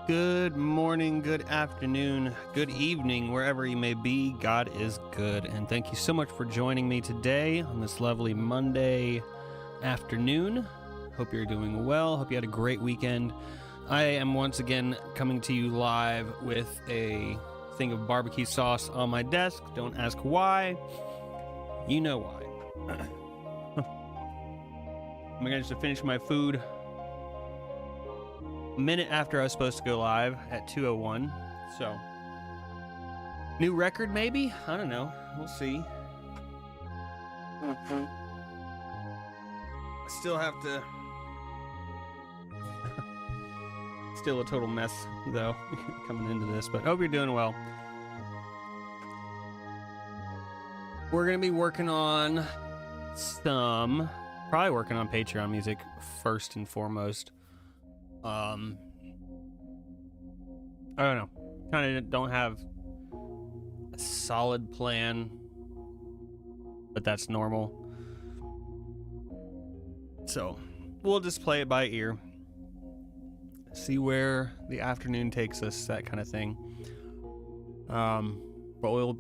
Good morning, good afternoon, good evening, wherever you may be. God is good. And thank you so much for joining me today on this lovely Monday afternoon. Hope you're doing well. Hope you had a great weekend. I am once again coming to you live with a thing of barbecue sauce on my desk. Don't ask why. You know why. I'm going to finish my food a minute after I was supposed to go live at 2:01. So, new record maybe? I don't know. We'll see. I still have to... Still a total mess, though, coming into this, but hope you're doing well. We're going to be working on probably working on Patreon music first and foremost. I don't know. Kind of don't have a solid plan, but that's normal. So we'll just play it by ear. See where the afternoon takes us, that kind of thing. But we'll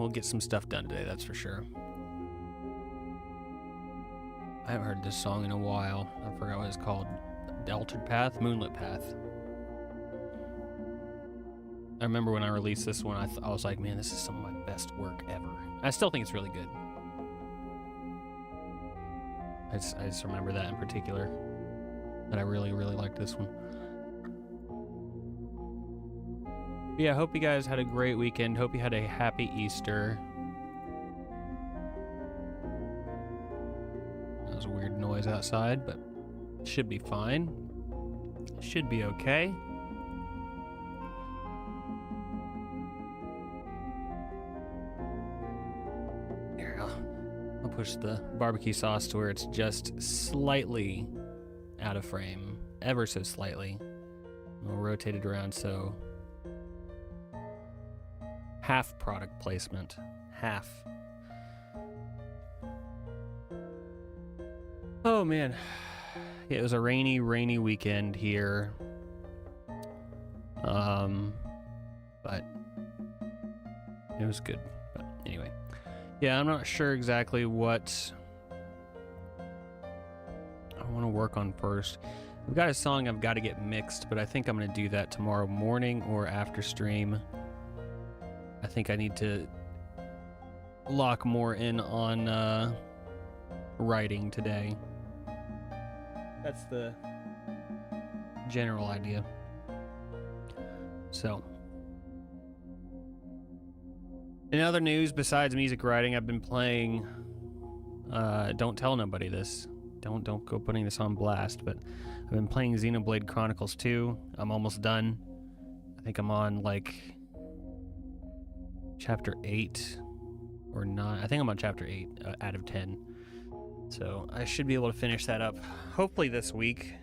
get some stuff done today, that's for sure. I haven't heard this song in a while. I forgot what it's called. Altered Path? Moonlit Path. I remember when I released this one, I was like, man, this is some of my best work ever. I still think it's really good. I just remember that in particular. That I really, really liked this one. But yeah, I hope you guys had a great weekend. Hope you had a happy Easter. That was a weird noise outside, but should be fine. Should be okay. Here, I'll push the barbecue sauce to where it's just slightly out of frame. Ever so slightly. I'll rotate it around so... half product placement. Half. Oh, man. It was a rainy weekend here. But it was good. But anyway. Yeah, I'm not sure exactly what I want to work on first. I've got a song I've got to get mixed, but I think I'm going to do that tomorrow morning or after stream. I think I need to lock more in on writing today. That's the general idea. So, in other news, besides music writing, I've been playing, don't tell nobody this. Don't go putting this on blast, but I've been playing Xenoblade Chronicles 2. I'm almost done. I think I'm on, like, chapter 8 or 9. I think I'm on chapter 8 out of 10. So I should be able to finish that up hopefully this week.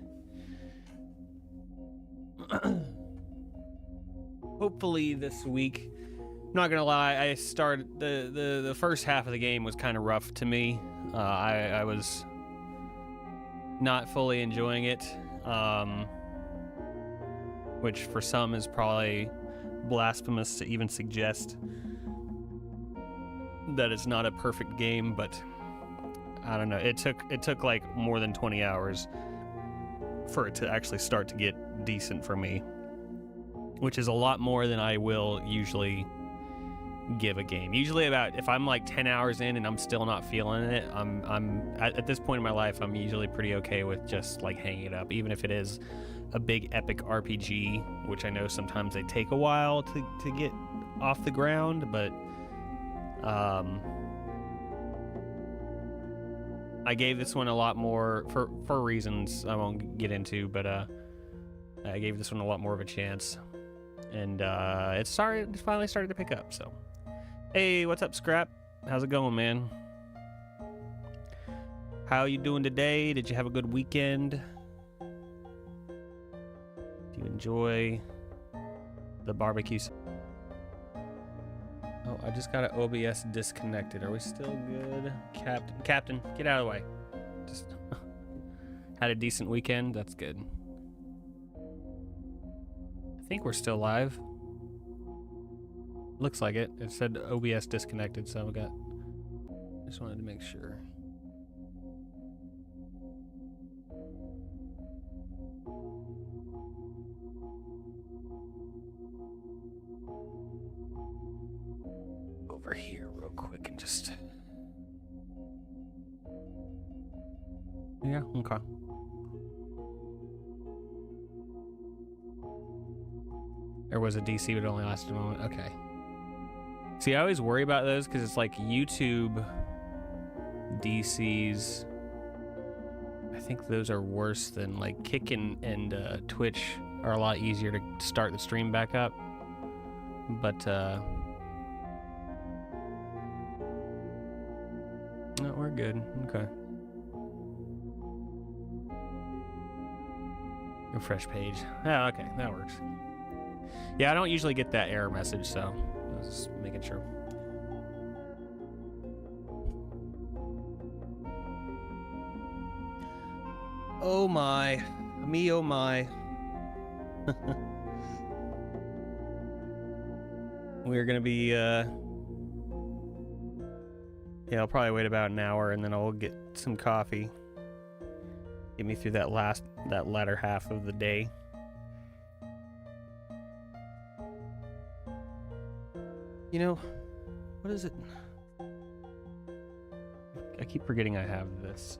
Hopefully this week. I'm not gonna lie, I started the first half of the game was kind of rough to me. I was not fully enjoying it, which for some is probably blasphemous to even suggest that it's not a perfect game, but I don't know. It took like more than 20 hours for it to actually start to get decent for me, which is a lot more than I will usually give a game. Usually about, if I'm like 10 hours in and I'm still not feeling it, I'm at this point in my life, I'm usually pretty okay with just like hanging it up, even if it is a big epic RPG, which I know sometimes they take a while to get off the ground, but I gave this one a lot more, for reasons I won't get into, but I gave this one a lot more of a chance, and it finally started to pick up. So, hey, what's up, Scrap? How's it going, man? How you doing today? Did you have a good weekend? Do you enjoy the barbecue? Oh, I just got an OBS disconnected. Are we still good? Captain, get out of the way. Just had a decent weekend. That's good. think we're still live. Looks like it. It said OBS disconnected, so we got. Just wanted to make sure. Over here, real quick, and just. Yeah. Okay. There was a DC, but it only lasted a moment. Okay. See, I always worry about those because it's like YouTube DCs. I think those are worse than like Kick and Twitch are a lot easier to start the stream back up. But no, we're good. Okay. Refresh page. Oh, okay, that works. Yeah, I don't usually get that error message, so I was just making sure. Oh my. Me, oh my. We're gonna be, yeah, I'll probably wait about an hour and then I'll get some coffee. Get me through that latter half of the day. You know, what is it? I keep forgetting I have this.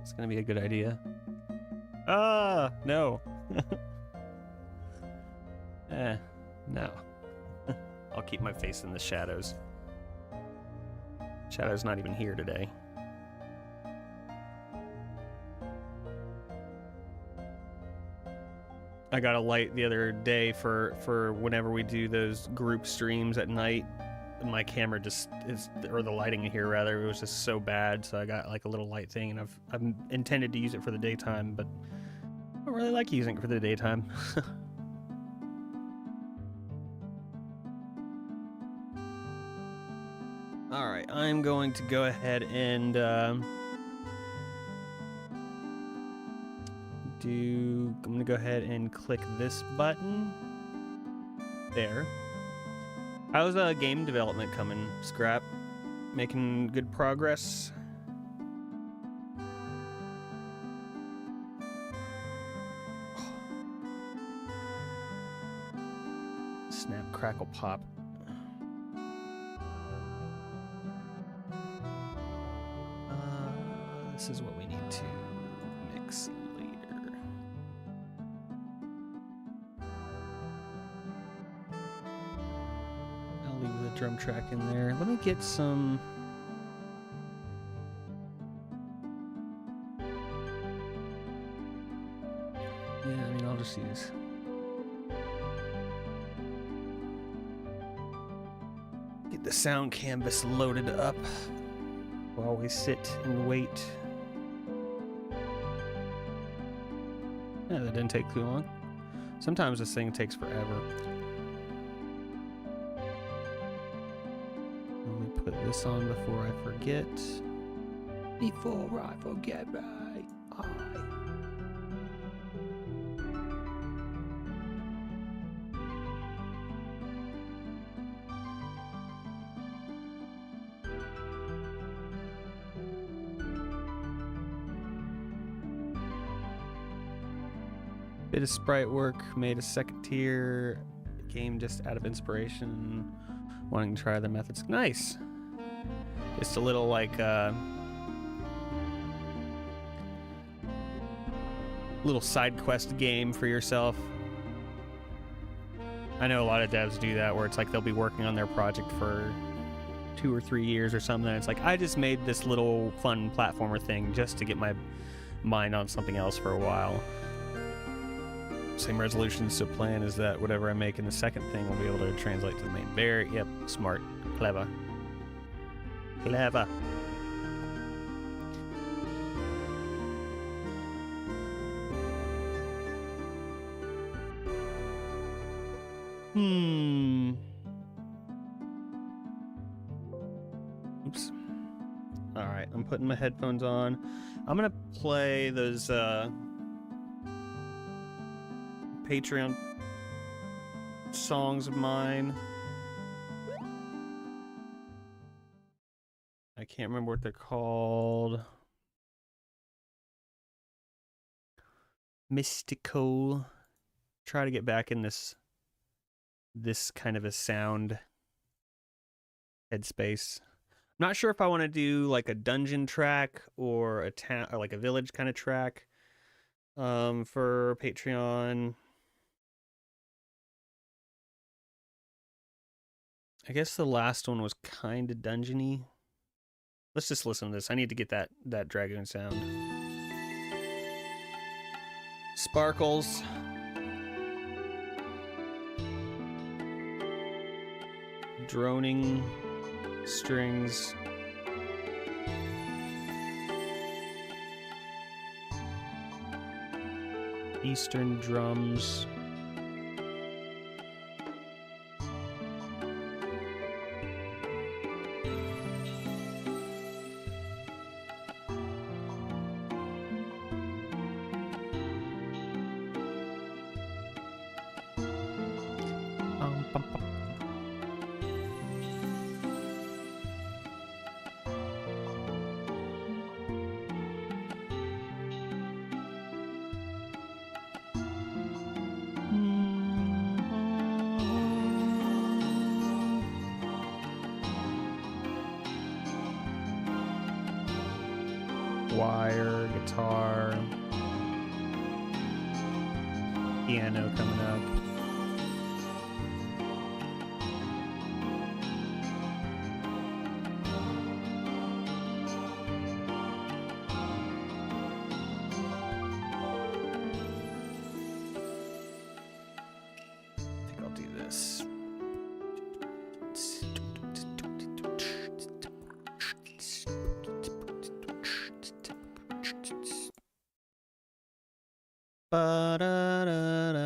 It's gonna be a good idea. Ah, no. No. I'll keep my face in the shadows. Shadow's not even here today. I got a light the other day for whenever we do those group streams at night. My camera just is, or the lighting in here rather, it was just so bad. So I got like a little light thing, and I've intended to use it for the daytime, but I don't really like using it for the daytime. All right, I'm going to go ahead and I'm gonna go ahead and click this button. There. How's game development coming, Scrap? Making good progress? Snap, crackle, pop. This is what we need to mix later. I'll leave the drum track in there. Let me get some... Yeah, I mean, I'll just use... Get the sound canvas loaded up while we sit and wait. Yeah, that didn't take too long. Sometimes this thing takes forever. Let me put this on before I forget. Before I forget my eye. Bit of sprite work, made a second tier game just out of inspiration, wanting to try the methods. Nice. Just a little like little side quest game for yourself. I know a lot of devs do that where it's like they'll be working on their project for 2 or 3 years or something. It's like, I just made this little fun platformer thing just to get my mind on something else for a while. Same resolutions to plan is that whatever I make in the second thing will be able to translate to the main. Very, yep, smart, clever. Clever. Oops. All right, I'm putting my headphones on. I'm gonna play those Patreon songs of mine. I can't remember what they're called. Mystical. Try to get back in this kind of a sound headspace. I'm not sure if I want to do like a dungeon track or a town or like a village kind of track for Patreon. I guess the last one was kind of dungeony. Let's just listen to this. I need to get that dragoon sound. Sparkles. Droning strings. Eastern drums. Wire, guitar, piano coming up. I think I'll do this. Ba-da-da-da-da.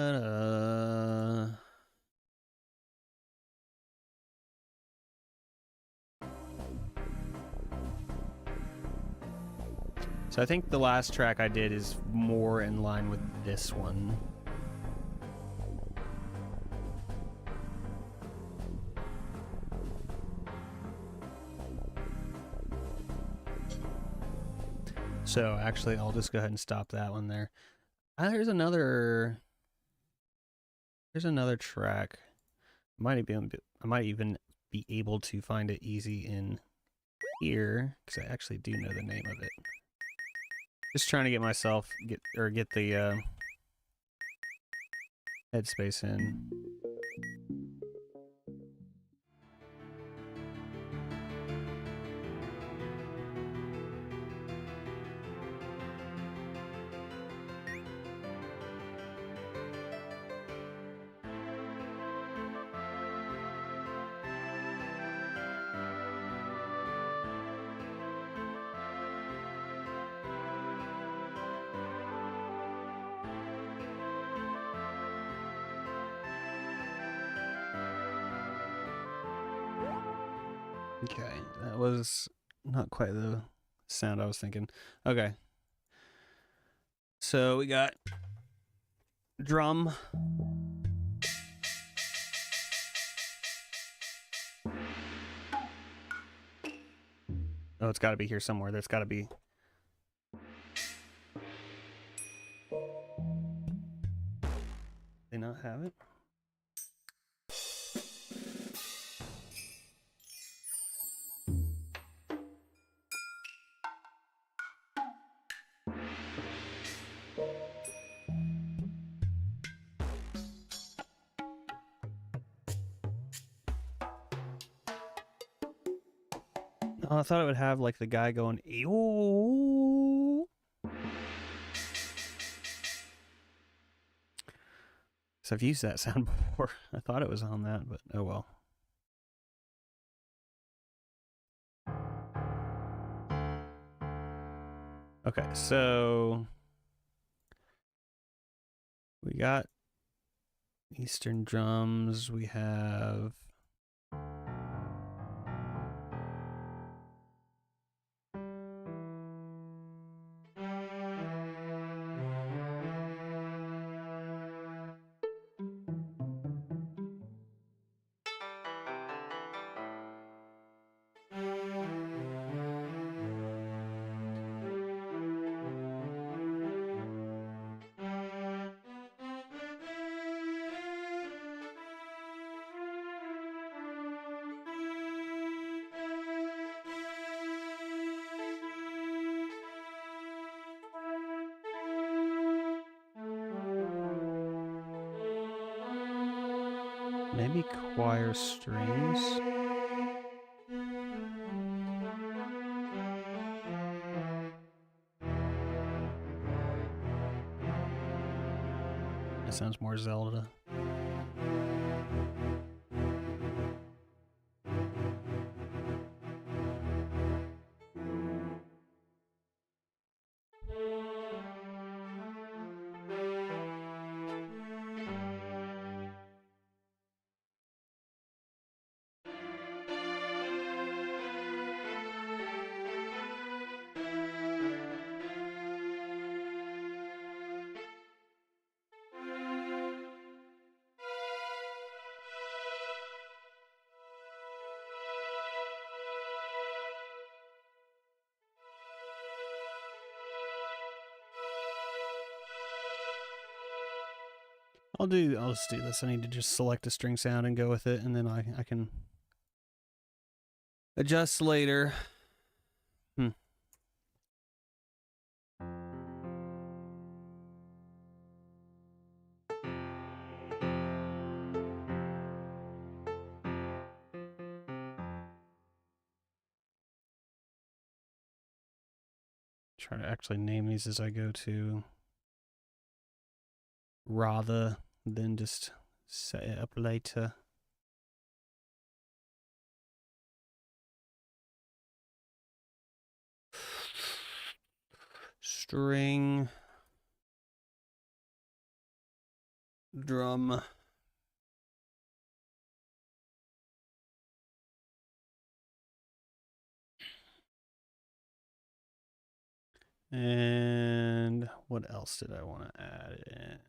So I think the last track I did is more in line with this one. So actually, I'll just go ahead and stop that one there. There's another track. I might even be able to find it easy in here because I actually do know the name of it. Just trying to get myself get the headspace in. Okay, that was not quite the sound I was thinking. Okay. So we got drum. Oh, it's got to be here somewhere. There's got to be. They not have it? Oh, I thought it would have like the guy going, "Ew." So I've used that sound before. I thought it was on that, but oh well. Okay, so we got Eastern drums. We have Maybe choir strings. That sounds more Zelda. I'll just do this. I need to just select a string sound and go with it, and then I can adjust later. Try to actually name these as I go to, rather than just set it up later. String, drum, and what else did I want to add in?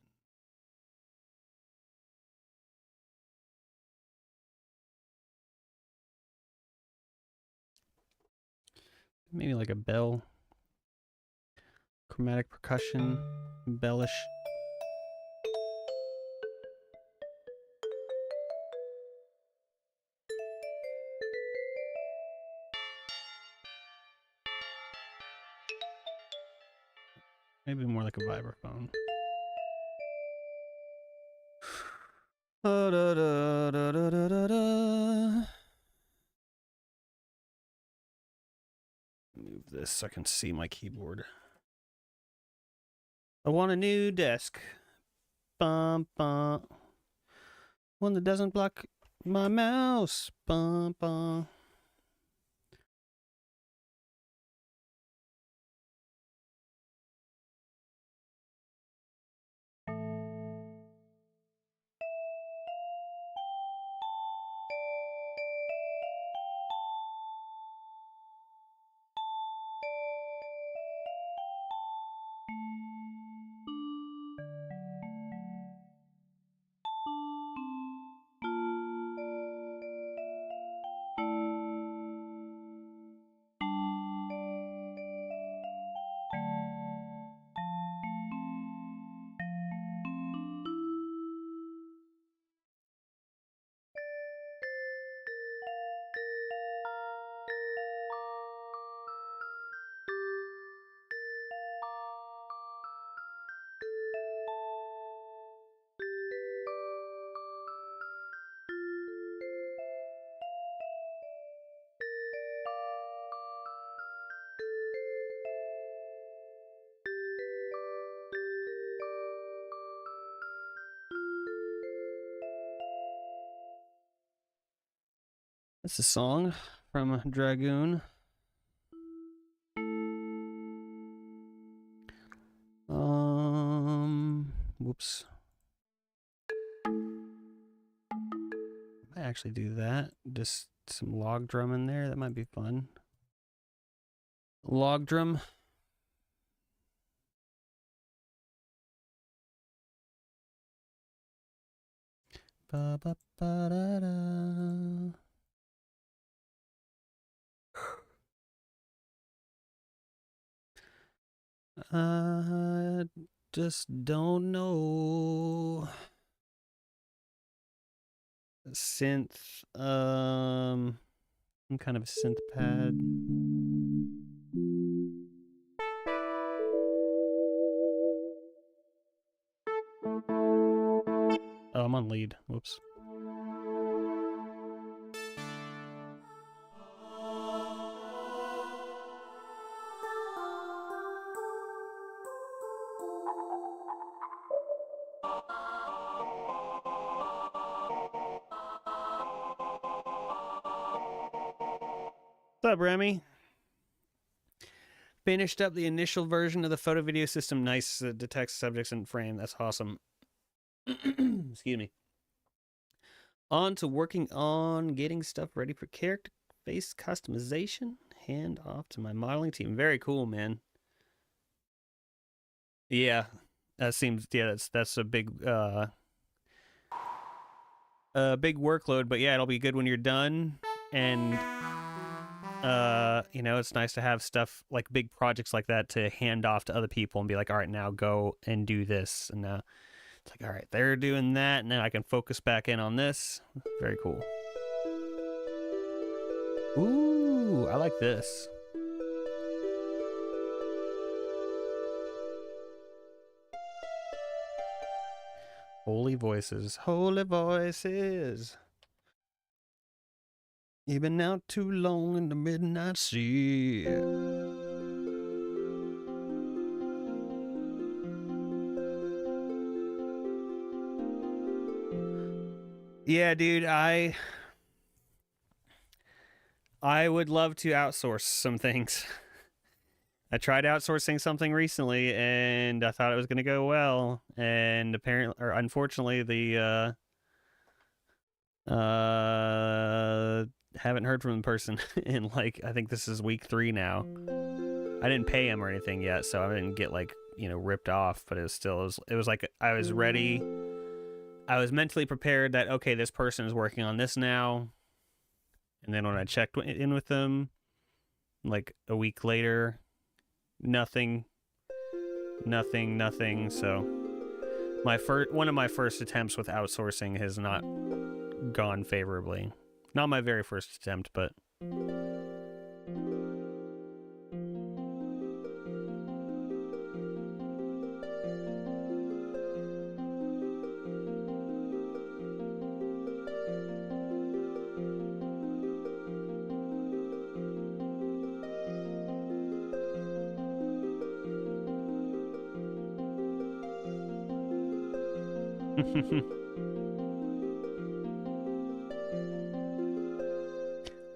Maybe like a bell, chromatic percussion, bellish. Maybe more like a vibraphone. Da, da, da, da, da, da, da. Move this so I can see my keyboard. I want a new desk. Bum, bum. One that doesn't block my mouse. Bum, bum. That's a song from Dragoon. Whoops. I actually do that. Just some log drum in there. That might be fun. Log drum. Ba, ba, ba, da, da. I just don't know. Synth. Some kind of synth pad. Oh, I'm on lead. Whoops. What's up, Remy? Finished up the initial version of the photo video system. Nice, detects subjects in frame. That's awesome. Excuse me. On to working on getting stuff ready for character face customization. Hand off to my modeling team. Very cool, man. Yeah, that seems, yeah, that's a big big workload, but yeah, it'll be good when you're done. And you know, it's nice to have stuff like big projects like that to hand off to other people and be like, all right, now go and do this. And now it's like, all right, they're doing that, and now I can focus back in on this. Very cool. Ooh, I like this. Holy voices, holy voices. You've been out too long in the midnight sea. Yeah, dude, I would love to outsource some things. I tried outsourcing something recently, and I thought it was going to go well, and apparently, or unfortunately, the haven't heard from the person in like, I think this is week 3 now. I didn't pay him or anything yet, so I didn't get like, you know, ripped off, but it was still, it was like I was ready. I was mentally prepared that, okay, this person is working on this now. And then when I checked in with them, like a week later, nothing. So one of my first attempts with outsourcing has not gone favorably. Not my very first attempt, but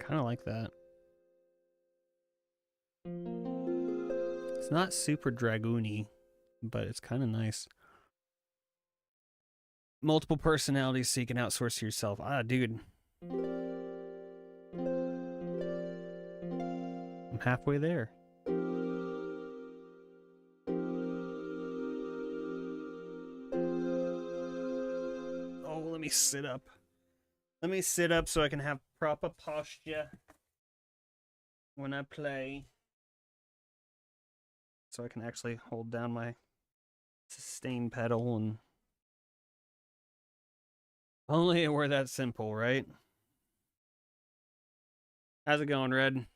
kind of like that. It's not super dragoony, but it's kind of nice. Multiple personalities so you can outsource yourself. Ah, dude. I'm halfway there. Oh, let me sit up. Let me sit up so I can have proper posture when I play. So I can actually hold down my sustain pedal, and only it were that simple, right? How's it going, Red?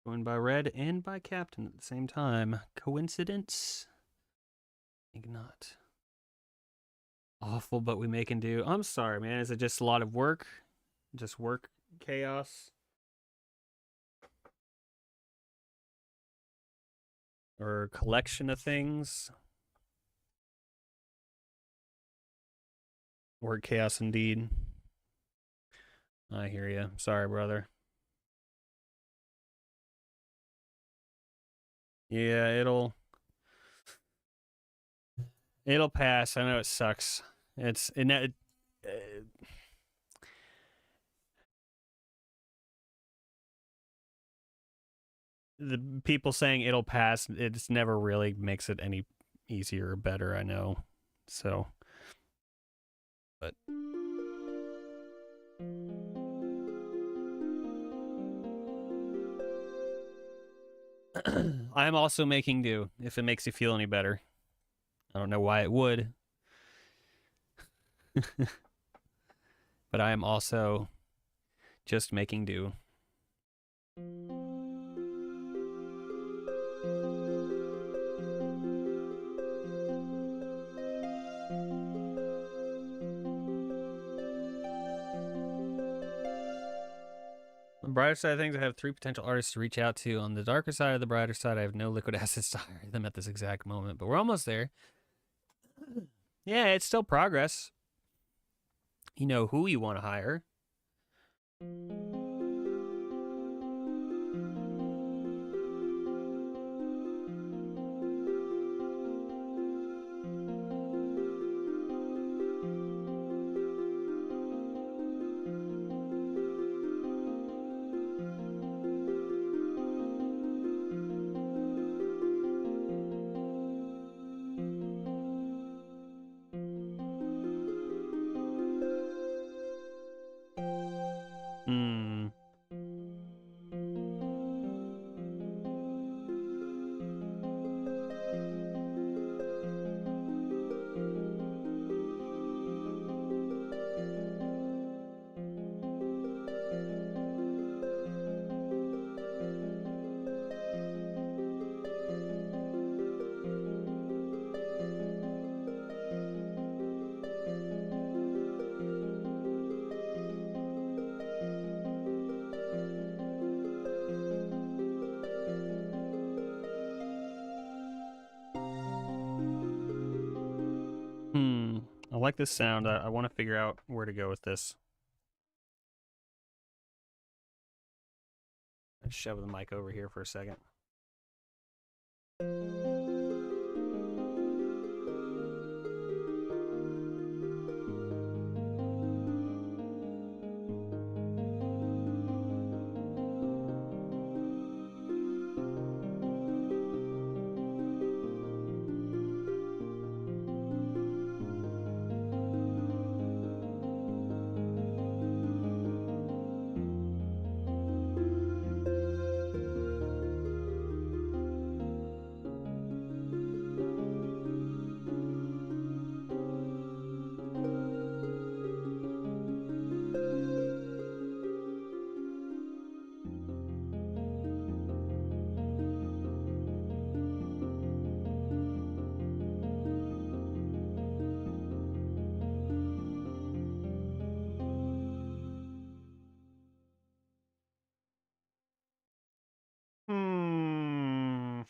Going by Red and by Captain at the same time. Coincidence? I think not. Awful, but we make and do. I'm sorry, man. Is it just a lot of work? Just work chaos? Or collection of things? Work chaos indeed. I hear you. Sorry, brother. Yeah, it'll pass. I know it sucks. The people saying it'll pass, it's never really makes it any easier or better, I know. So, but I'm also making do, if it makes you feel any better. I don't know why it would. But I am also just making do. On the brighter side of things, I have 3 potential artists to reach out to. On the darker side of the brighter side, I have no liquid assets to hire them at this exact moment, but we're almost there. Yeah, it's still progress. You know who you want to hire. Hmm. Hmm. I like this sound. I want to figure out where to go with this. Let's shove the mic over here for a second. Hmm.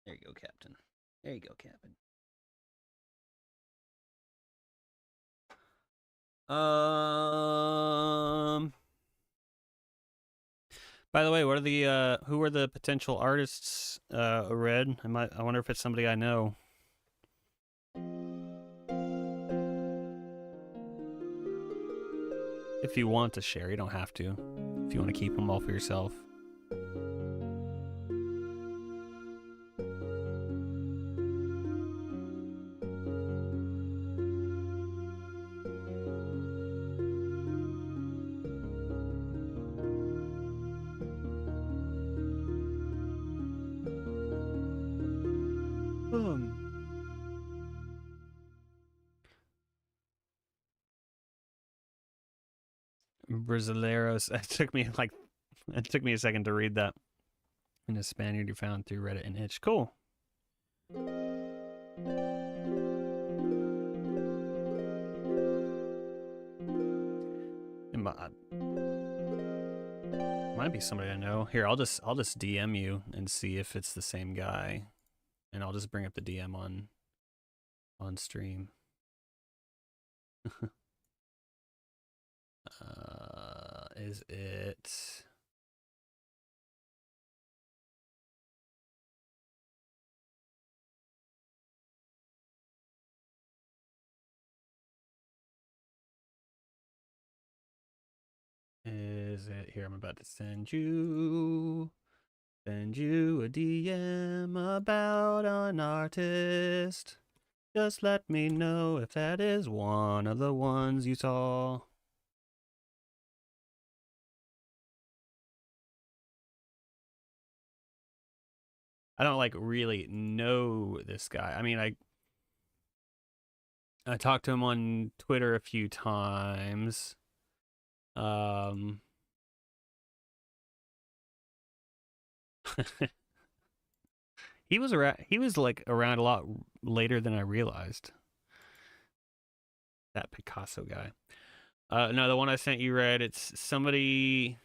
There you go, Captain. There you go, Captain. By the way, what are the who are the potential artists? Red. I wonder if it's somebody I know. If you want to share, you don't have to. If you want to keep them all for yourself. Brasileiros. It took me a second to read that. In a Spaniard you found through Reddit and Itch. Cool. It might be somebody I know. Here, I'll just DM you and see if it's the same guy, and I'll just bring up the DM on stream. Is it? Is it here? I'm about to send you. Send you a DM about an artist. Just let me know if that is one of the ones you saw. I don't like really know this guy. I mean, I talked to him on Twitter a few times. He was around. He was like around a lot later than I realized. That Picasso guy. No, the one I sent you, Red. It's somebody.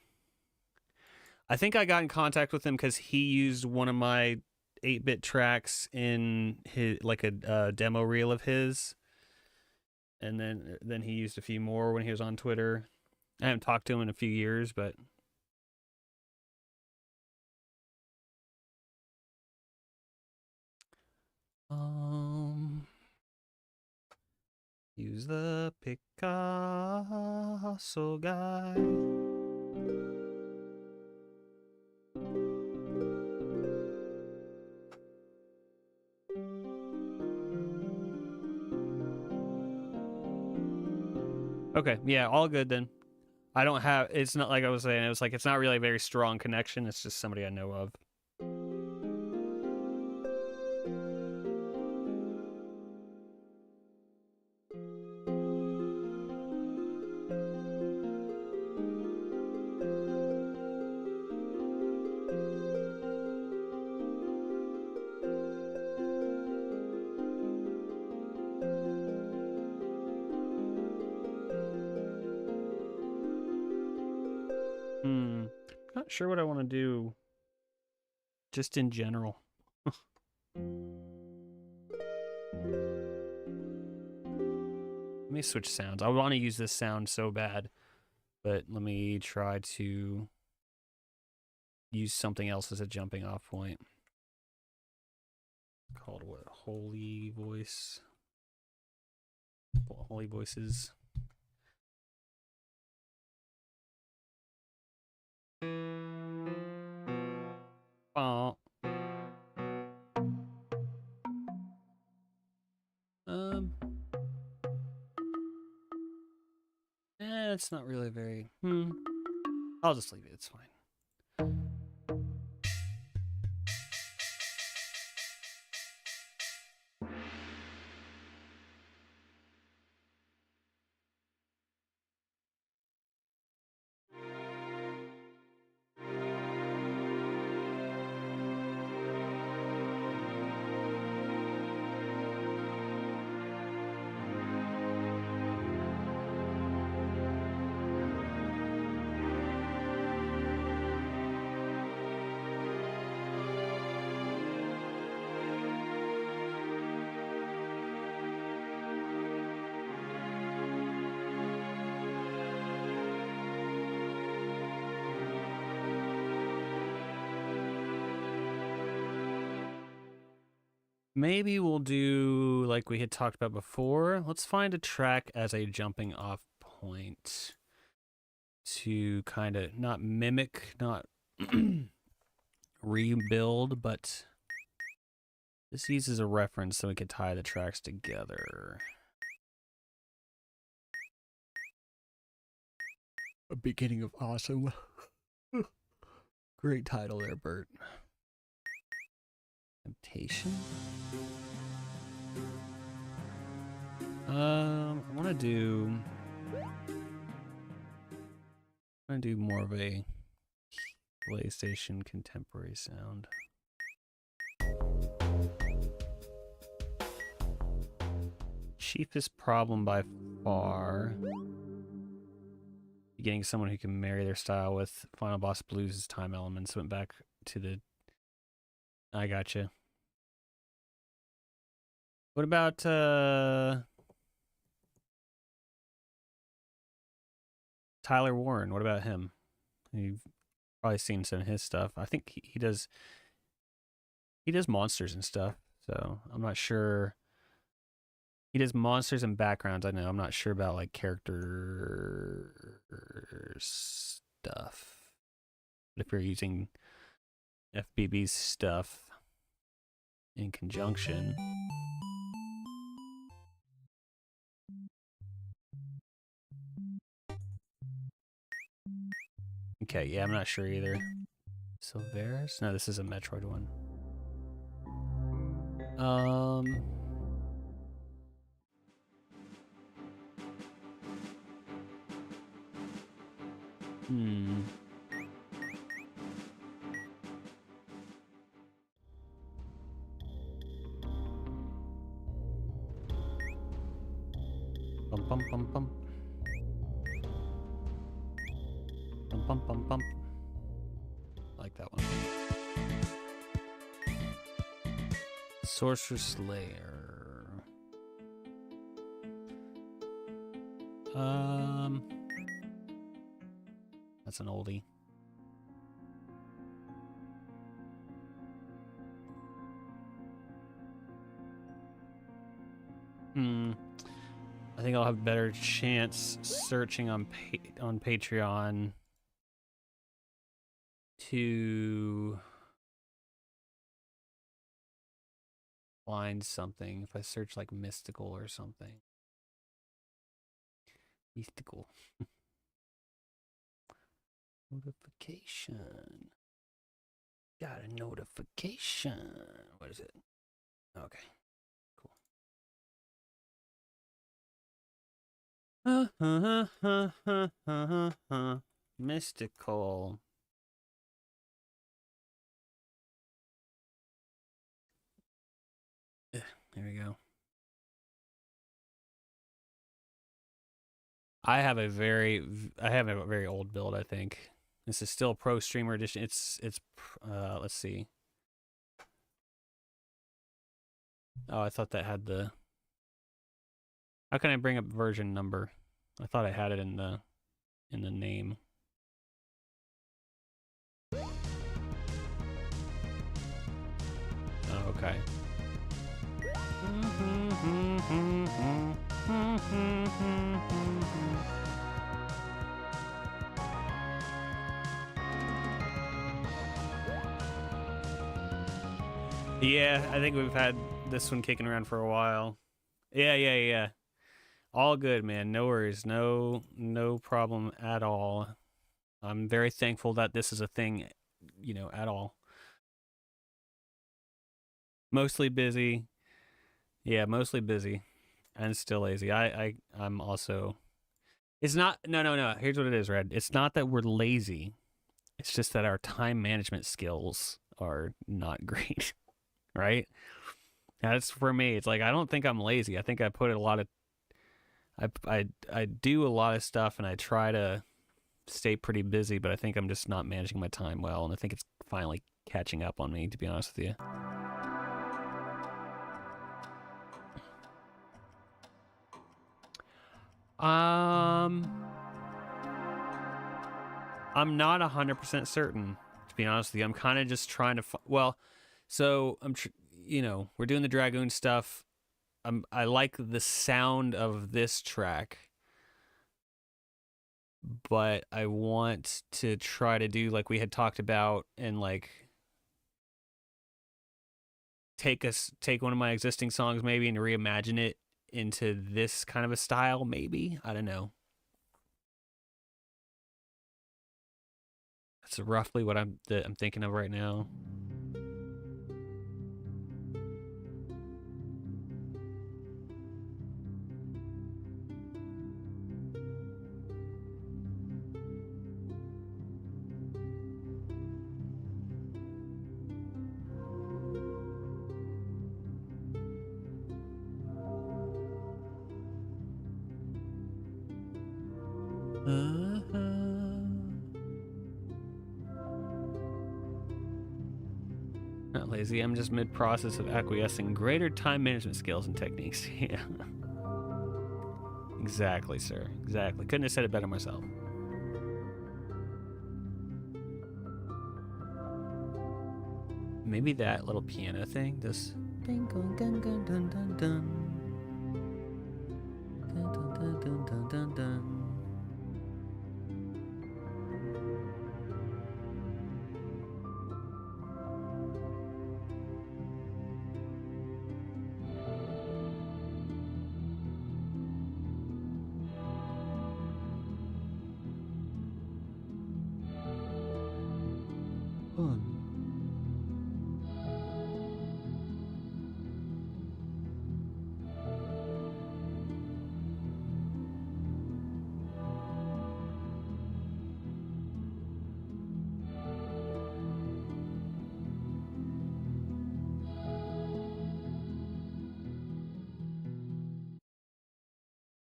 I think I got in contact with him because he used one of my 8-bit tracks in his like a demo reel of his, and then he used a few more when he was on Twitter. I haven't talked to him in a few years, but use the Picasso guy. Okay, yeah, all good then. I don't have, it's not like I was saying, it was like, it's not really a very strong connection. It's just somebody I know of. Not sure what I want to do just in general. Let me switch sounds. I want to use this sound so bad, but let me try to use something else as a jumping off point. Called what? Holy Voice. Holy Voices. Oh. It's not really very. I'll just leave it. It's fine. Maybe we'll do like we had talked about before. Let's find a track as a jumping off point to kind of not mimic, not rebuild, but this uses a reference so we can tie the tracks together. A beginning of awesome. Great title there, Bert. Temptation. I want to do more of a PlayStation contemporary sound. Chiefest problem by far. Getting someone who can marry their style with Final Boss Blues' time elements. Went back to the. I gotcha. What about Tyler Warren? What about him? You've probably seen some of his stuff. I think he does monsters and stuff. So I'm not sure. He does monsters and backgrounds. I know. I'm not sure about like character stuff. But if you're using FBB's stuff in conjunction. Okay, yeah, I'm not sure either. Silveris? No, this is a Metroid one. Bum bum bum bum. Bum bum bum bum. I like that one. Sorcerer Slayer. That's an oldie. I think I'll have a better chance searching on Patreon to find something if I search like mystical or something. Mystical. Notification. Got a notification. What is it? Okay. Cool. Mystical. There we go. I have a very old build, I think. This is still Pro Streamer Edition. It's let's see. Oh, I thought that had the... How can I bring up version number? I thought I had it in the name. Oh, okay. Yeah, I think we've had this one kicking around for a while. Yeah. All good, man. No worries. No problem at all. I'm very thankful that this is a thing, you know, at all. Mostly busy. Yeah, mostly busy. And still lazy. I'm also... It's not... No. Here's what it is, Red. It's not that we're lazy. It's just that our time management skills are not great. Right? That's for me. It's like, I don't think I'm lazy. I think I put a lot of... I do a lot of stuff and I try to stay pretty busy, but I think I'm just not managing my time well, and I think it's finally catching up on me, to be honest with you. I'm not 100% certain, to be honest with you. I'm kind of just trying to... Well, so you know, we're doing the Dragoon stuff. I like the sound of this track, but I want to try to do like we had talked about and like take one of my existing songs maybe and reimagine it into this kind of a style, maybe. I don't know. That's roughly what I'm thinking of right now. Not lazy, I'm just mid-process of acquiescing greater time management skills and techniques. Yeah. Exactly, sir. Exactly. Couldn't have said it better myself. Maybe that little piano thing, this... Dun, dun, dun, dun, dun, dun, dun. Dun, dun, dun, dun, dun, dun, dun.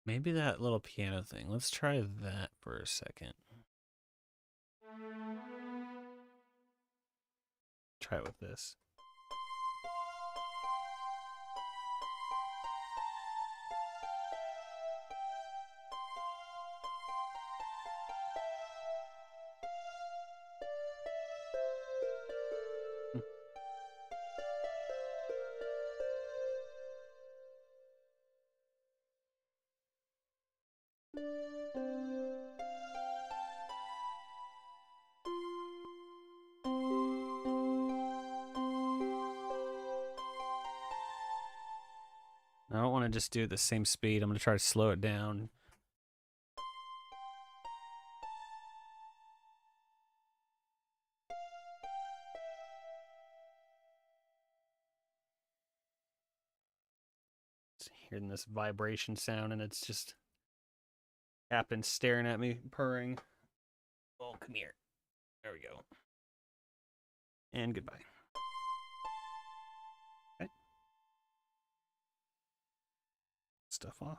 Maybe that little piano thing. Let's try that for a second. Try it with this. I don't want to just do the same speed. I'm going to try to slow it down. Just hearing this vibration sound, and it's just Captain staring at me, purring. Oh, come here. There we go. And goodbye. Okay. Stuff off.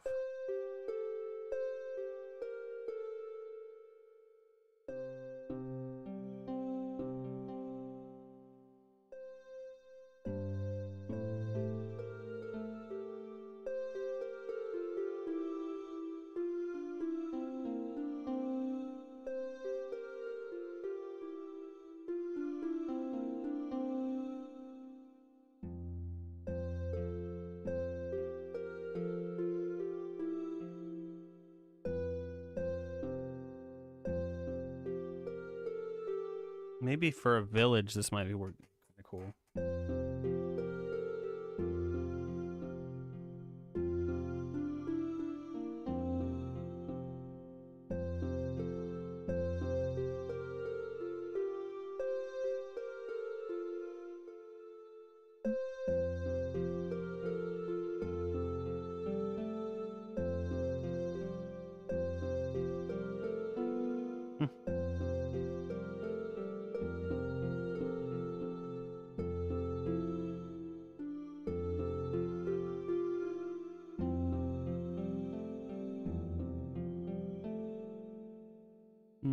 Maybe for a village, this might be kind of cool.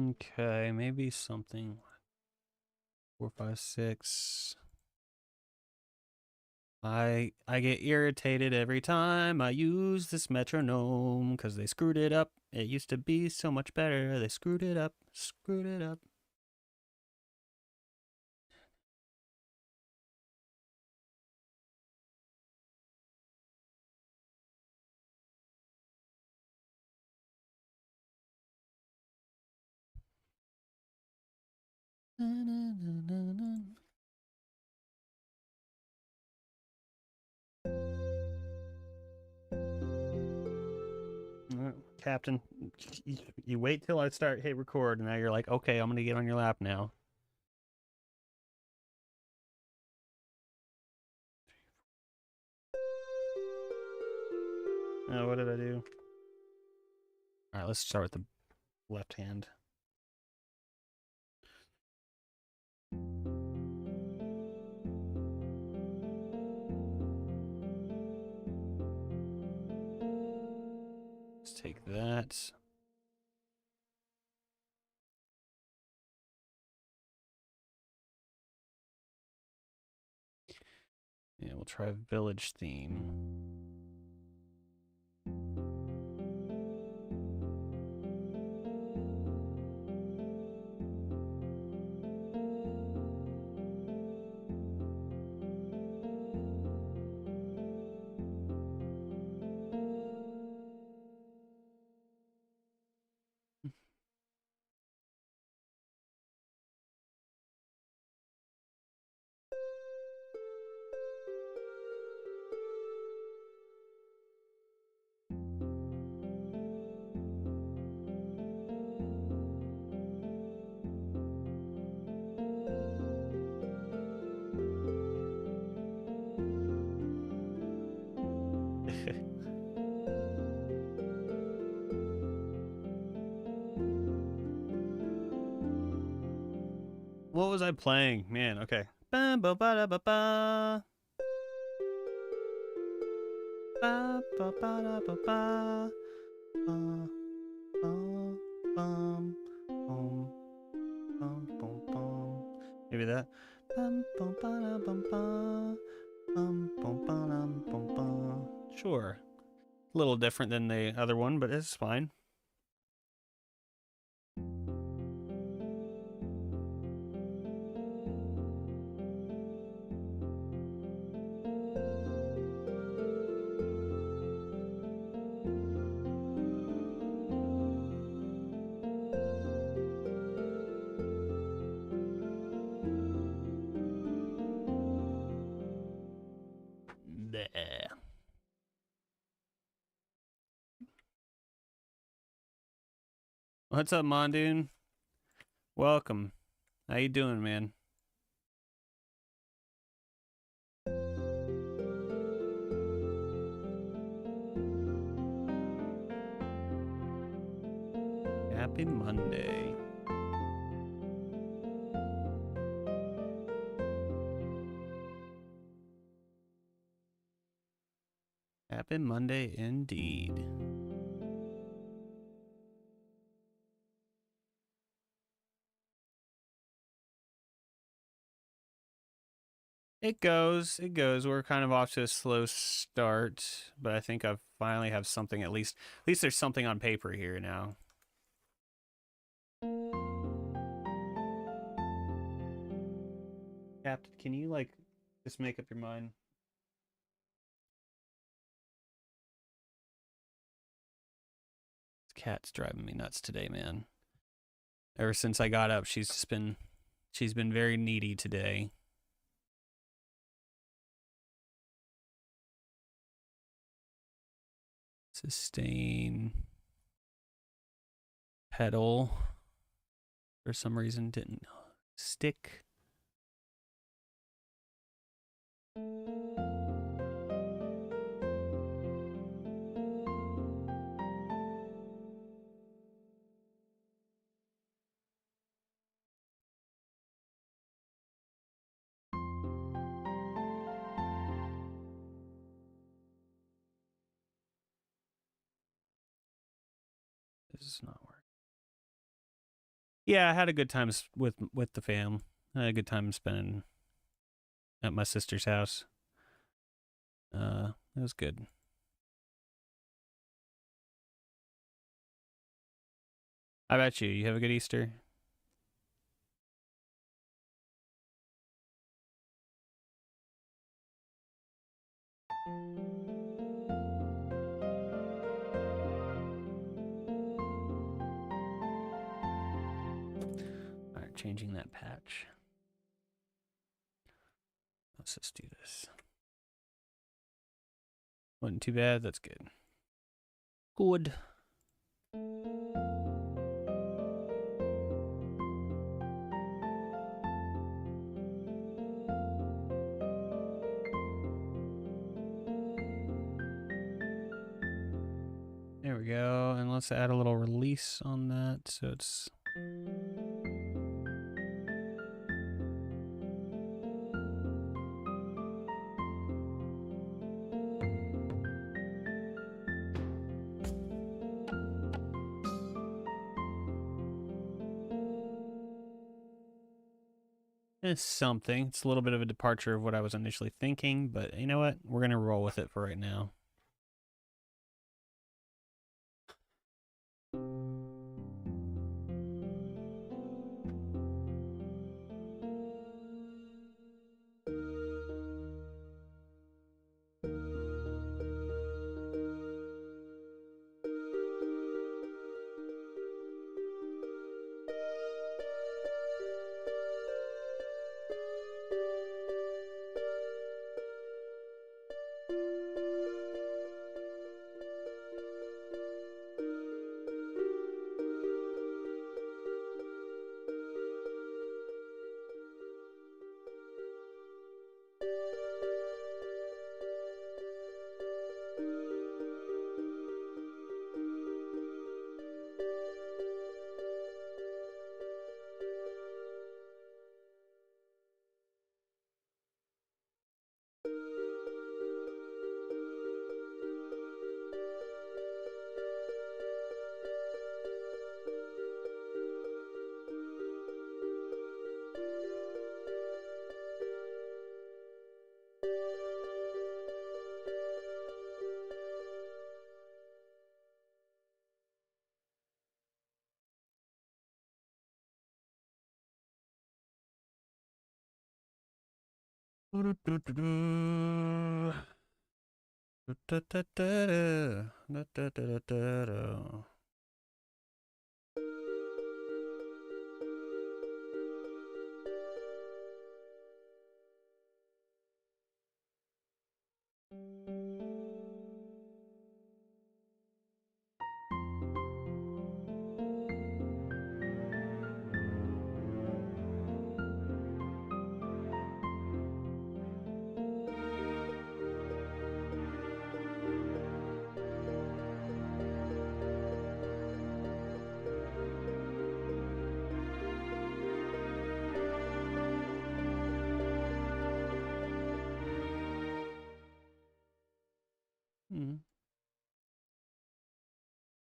Okay, maybe something 4, 5, 6. I get irritated every time I use this metronome because they screwed it up. It used to be so much better. They screwed it up, screwed it up. Captain, you wait till I start hit record, and now you're like, okay, I'm gonna get on your lap now. Oh, what did I do? All right, let's start with the left hand. Let's take that. Yeah, we'll try village theme. What was I playing? Man, okay. Ba ba ba da ba ba. Ba ba ba da ba ba. Bum, bum, bum, bum, bum, bum, bum. Maybe that. Bum, bum, ba, bum, ba. Bum, bum, ba, bum, ba. Sure. A little different than the other one, but it's fine. Bleh. What's up, Mondoon? Welcome. How you doing, man? Happy Monday. Happy Monday indeed. It goes. We're kind of off to a slow start, but I think I finally have something at least there's something on paper here now. Captain, can you like just make up your mind? This cat's driving me nuts today, man. Ever since I got up, she's been very needy today. Sustain. Pedal. For some reason didn't stick. This is not working. Yeah, I had a good time with the fam. I had a good time spending at my sister's house. It was good. How about you? You have a good Easter? All right, changing that patch. Let's just do this. Wasn't too bad. That's good. Good. There we go. And let's add a little release on that so it's... It's something. It's a little bit of a departure of what I was initially thinking, but you know what? We're going to roll with it for right now.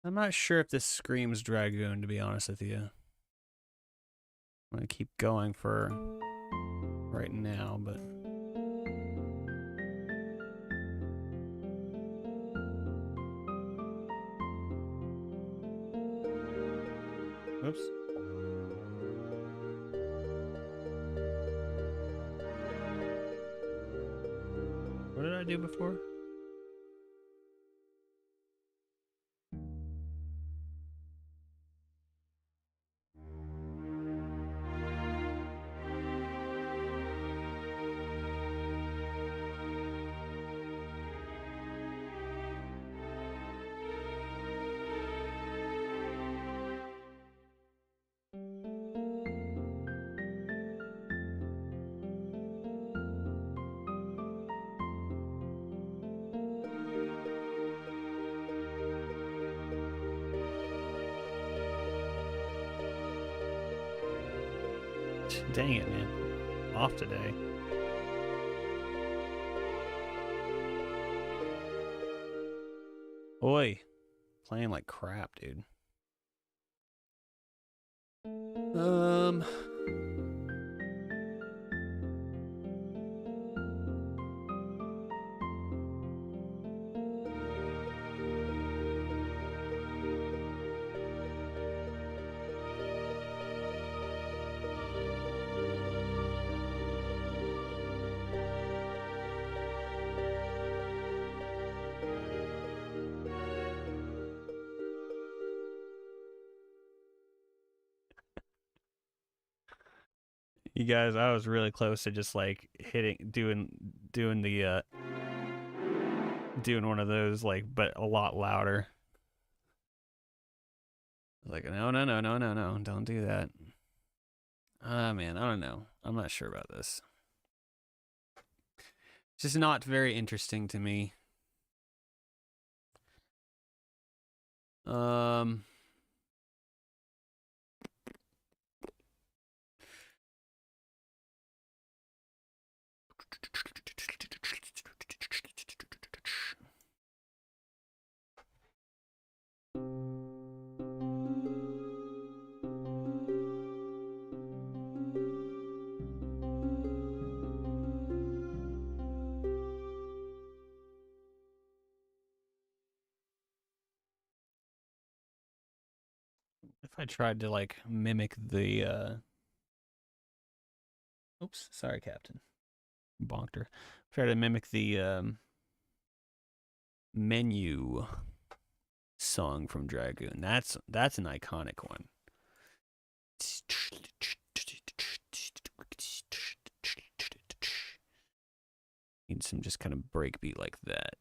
I'm not sure if this screams Dragoon, to be honest with you. I'm gonna keep going for right now, but oops. What did I do before? Dang it, man. Off today. Oi. Playing like crap, dude. You guys, I was really close to just like doing one of those, like, but a lot louder. Like, no, don't do that. Man, I don't know. I'm not sure about this. It's just not very interesting to me. If I tried to like mimic the oops, sorry, Captain. Bonked her. Try to mimic the menu song from Dragoon. That's an iconic one. Need some just kind of breakbeat like that.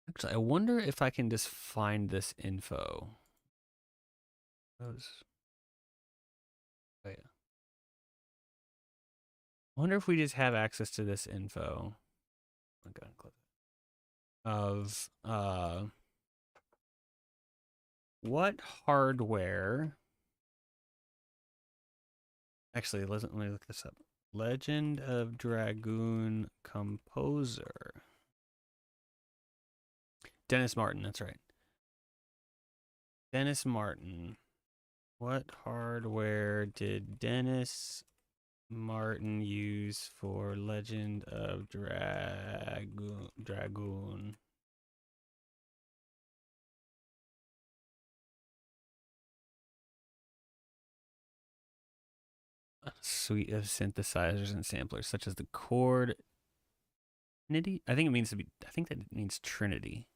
Actually, I wonder if I can just find this info. Oh yeah. I wonder if we just have access to this info. Okay, of what hardware? Actually, let me look this up. Legend of Dragoon composer. Dennis Martin, that's right. Dennis Martin. What hardware did Dennis Martin use for Legend of Dragoon? A suite of synthesizers and samplers such as the chord Trinity. I think that it means Trinity.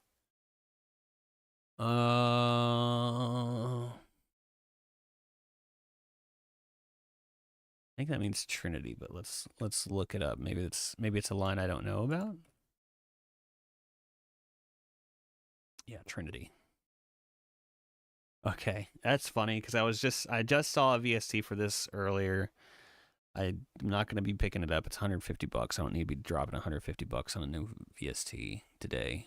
I think that means Trinity, but let's look it up. Maybe it's a line I don't know about. Yeah, Trinity. Okay, that's funny because I just saw a VST for this earlier. I'm not going to be picking it up. It's $150. I don't need to be dropping $150 on a new VST today.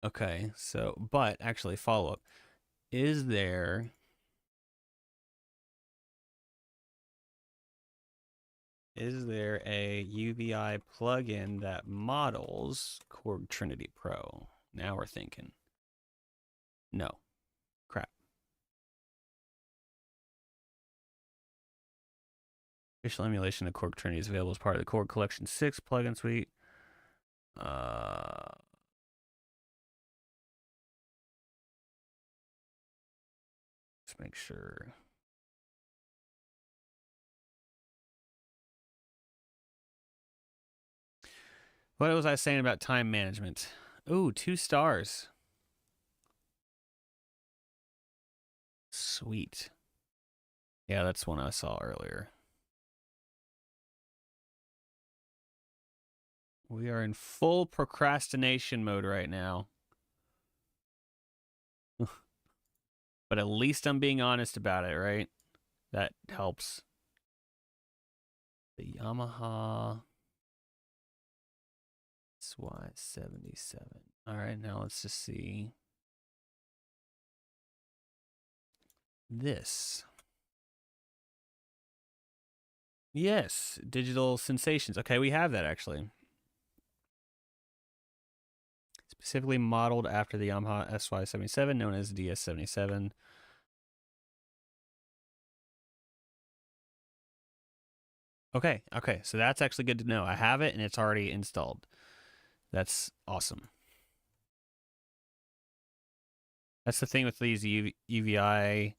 Okay, so but actually follow up. Is there a UVI plugin that models Korg Trinity Pro? Now we're thinking. No. Crap. Official emulation of Korg Trinity is available as part of the Korg Collection 6 plugin suite. Let's make sure. What was I saying about time management? Ooh, 2 stars. Sweet. Yeah, that's one I saw earlier. We are in full procrastination mode right now. But at least I'm being honest about it, right? That helps. The Yamaha SY77. All right, now let's just see. This. Yes, Digital Sensations. Okay, we have that actually. Specifically modeled after the Yamaha SY77, known as DS77. Okay, so that's actually good to know. I have it and it's already installed. That's awesome. That's the thing with these UVI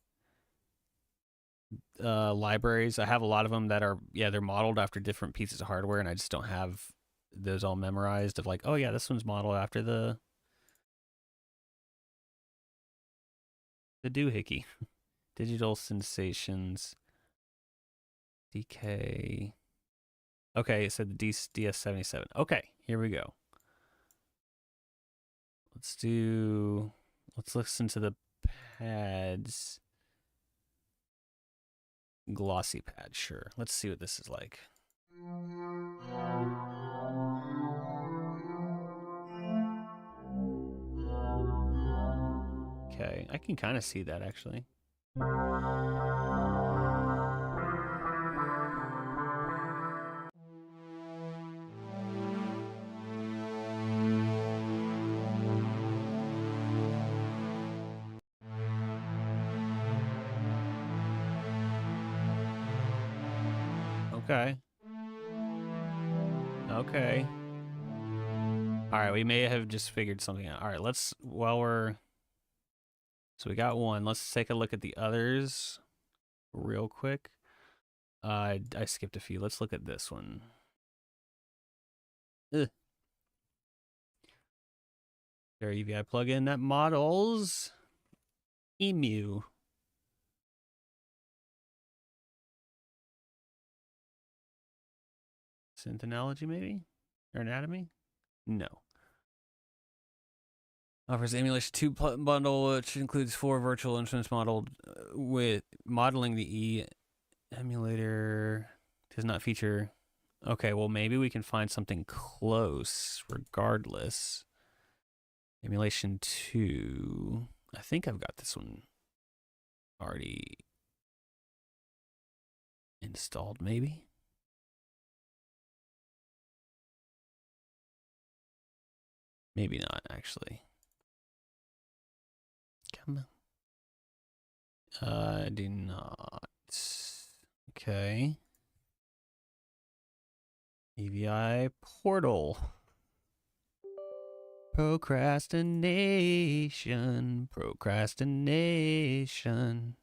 libraries. I have a lot of them that are, they're modeled after different pieces of hardware, and I just don't have those all memorized of like, oh yeah, this one's modeled after the doohickey. Digital Sensations. DK. Okay, it said the DS77. Okay, here we go. Let's listen to the pads. Glossy pad, sure. Let's see what this is like. Okay, I can kind of see that actually. Okay. Okay. All right, we may have just figured something out. All right, so we got one. Let's take a look at the others real quick. I skipped a few. Let's look at this one. Ugh. There, UVI plugin that models Emu. Synth analogy, maybe? Or anatomy? No. Offers emulation 2 bundle, which includes 4 virtual instruments modeled with modeling the E emulator. Does not feature. Okay, well, maybe we can find something close regardless. Emulation 2. I think I've got this one already installed, maybe. Maybe not, actually. Come on. Do not. Okay. EVI portal. Procrastination. Procrastination.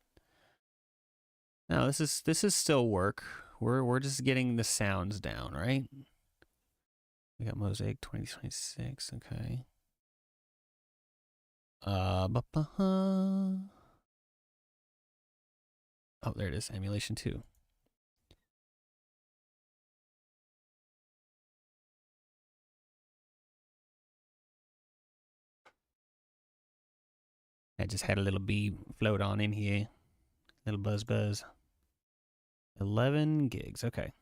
Now this is still work. We're just getting the sounds down, right? We got Mosaic 2026, okay. Oh, there it is, emulation 2. I just had a little bee float on in here. Little buzz. 11 gigs, okay.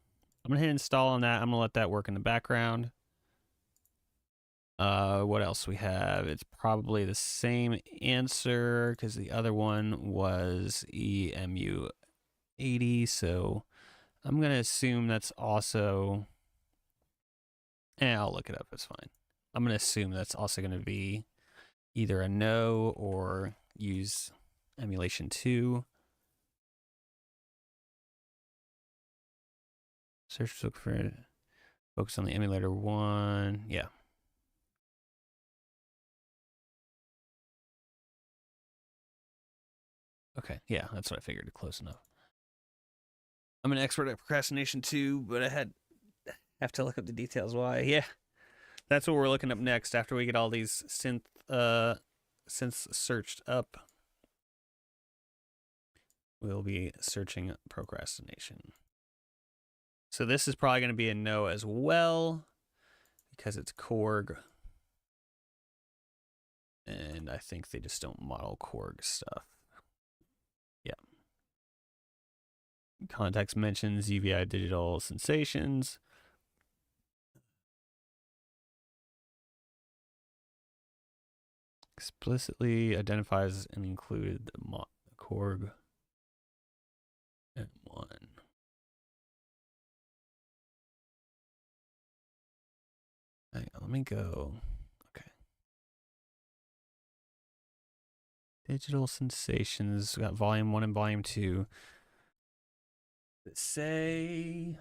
I'm gonna hit install on that. I'm gonna let that work in the background. What else we have? It's probably the same answer because the other one was EMU80, so I'm gonna assume that's also, I'll look it up, it's fine. I'm gonna assume that's also gonna be either a no or use emulation 2. Search look for focus on the emulator 1. Yeah. Okay, yeah, that's what I figured. Close enough. I'm an expert at procrastination too, but I have to look up the details. Why? Yeah, that's what we're looking up next after we get all these synths searched up. We'll be searching procrastination. So this is probably going to be a no as well because it's Korg. And I think they just don't model Korg stuff. Yeah. Context mentions UVI digital sensations. Explicitly identifies and included the Korg M1. Hang on, let me go. Okay. Digital sensations. We got volume 1 and volume 2. Let's say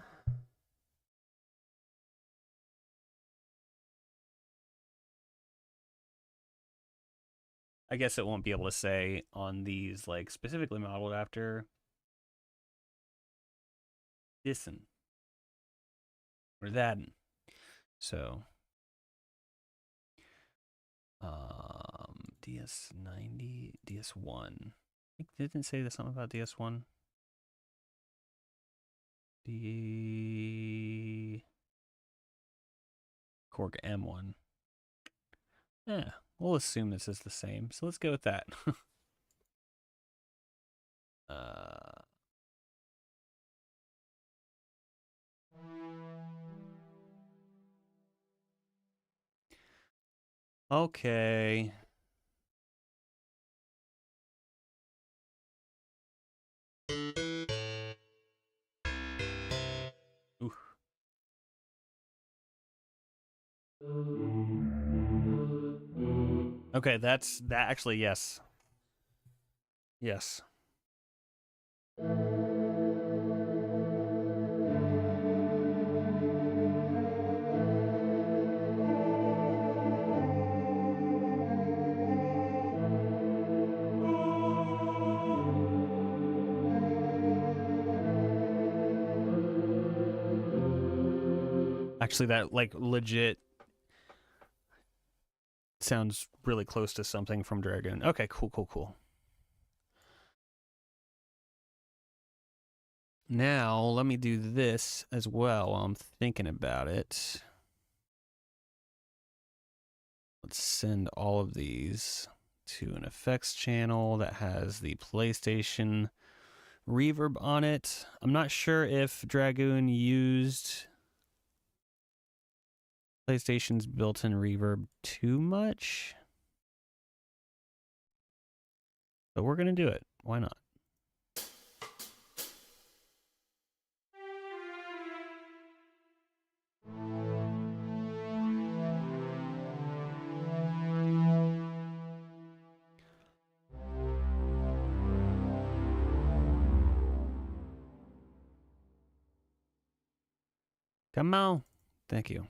I guess it won't be able to say on these like specifically modeled after this'n or that'n. So DS90, DS1. I didn't say something about DS1. The Korg M1. Yeah, we'll assume this is the same. So let's go with that. Okay. Oof. Okay, that's that actually, yes. Yes. Actually, that like legit sounds really close to something from Dragoon. Okay, cool. Now, let me do this as well while I'm thinking about it. Let's send all of these to an effects channel that has the PlayStation reverb on it. I'm not sure if Dragoon used PlayStation's built-in reverb too much, but we're going to do it. Why not? Come on. Thank you.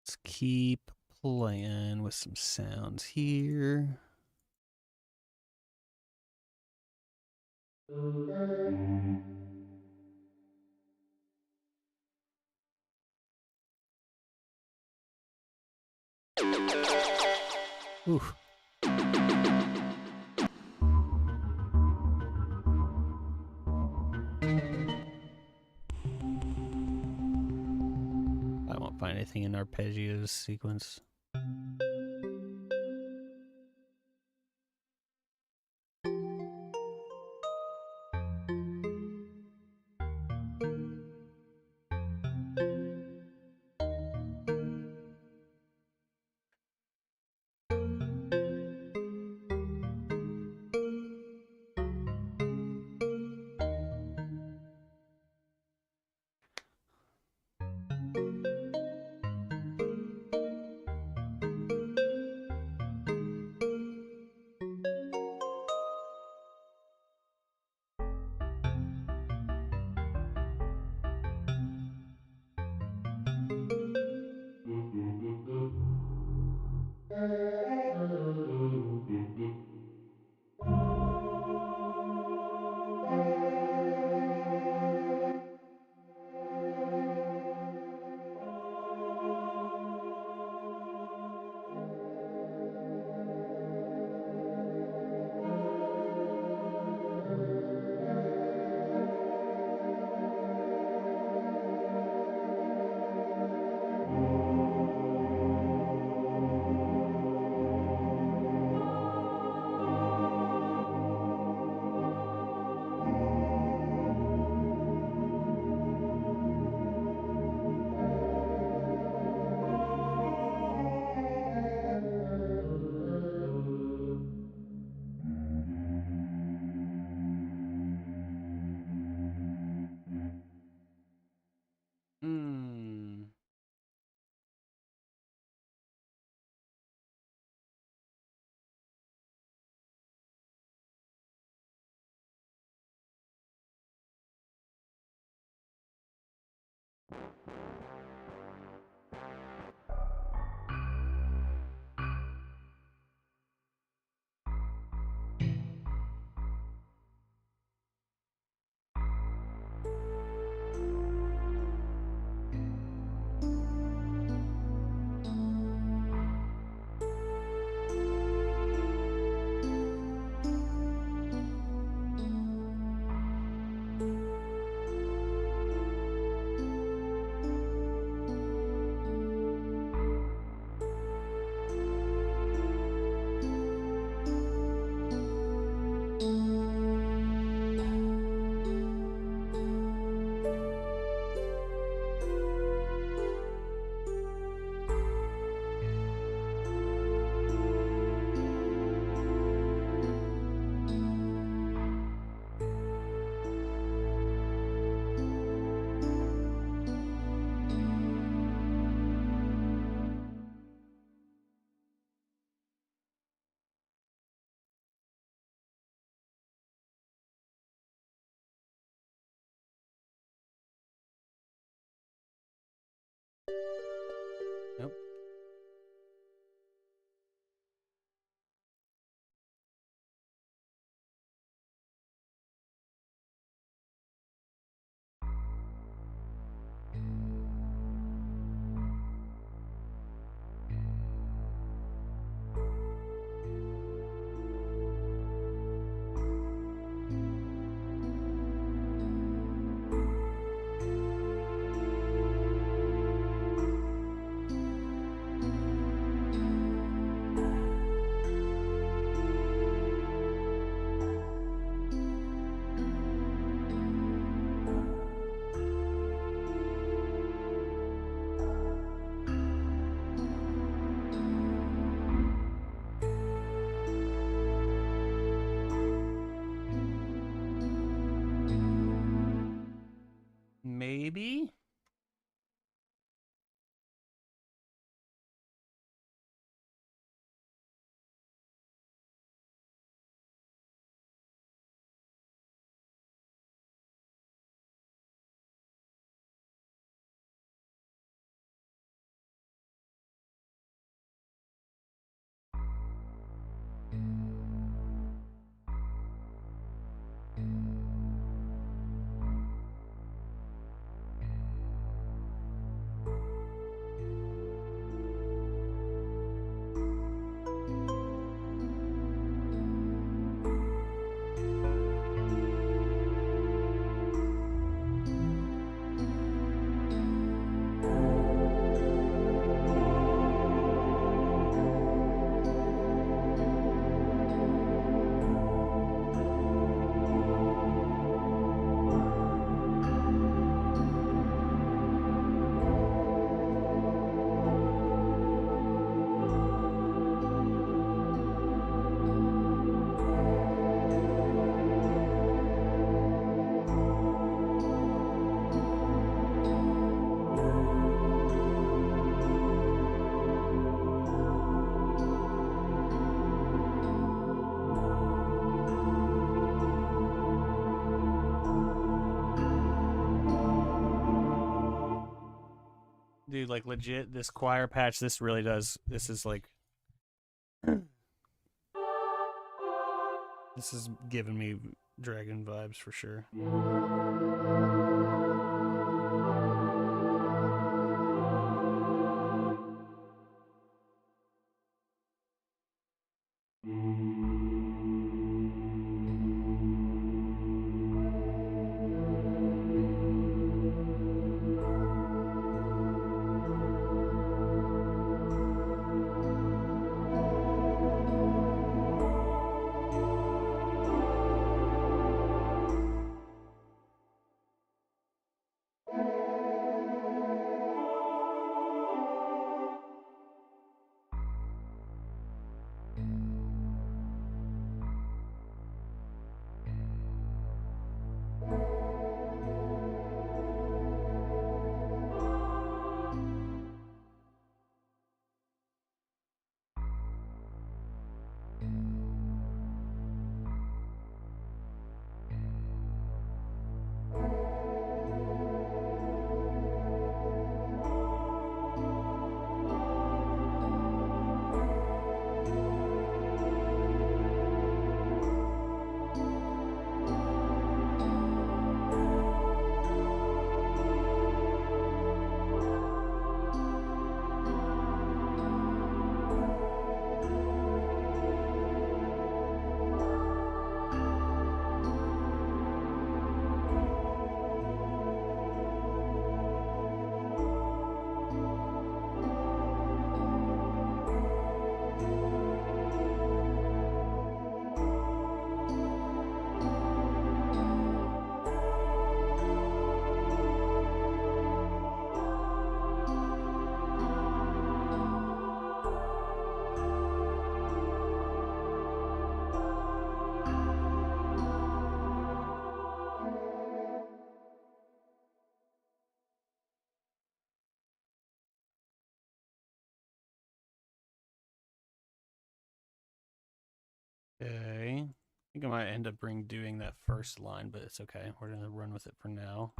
Let's keep playing with some sounds here. Oof. I won't find anything in Arpeggio's sequence. Nope. Maybe? Dude, like legit, this choir patch, this really does. This is like. This is giving me dragon vibes for sure. Okay. I think I might end up doing that first line, but it's okay. We're gonna run with it for now.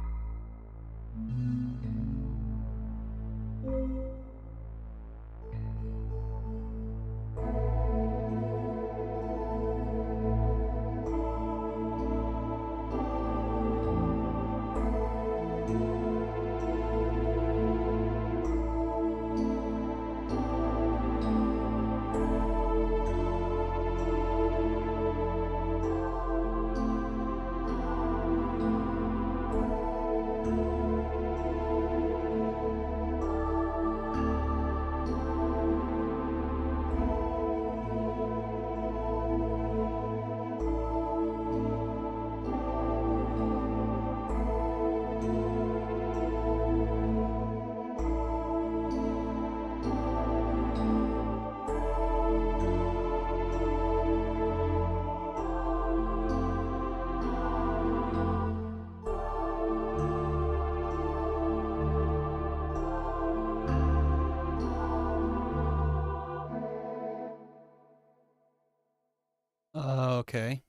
Okay.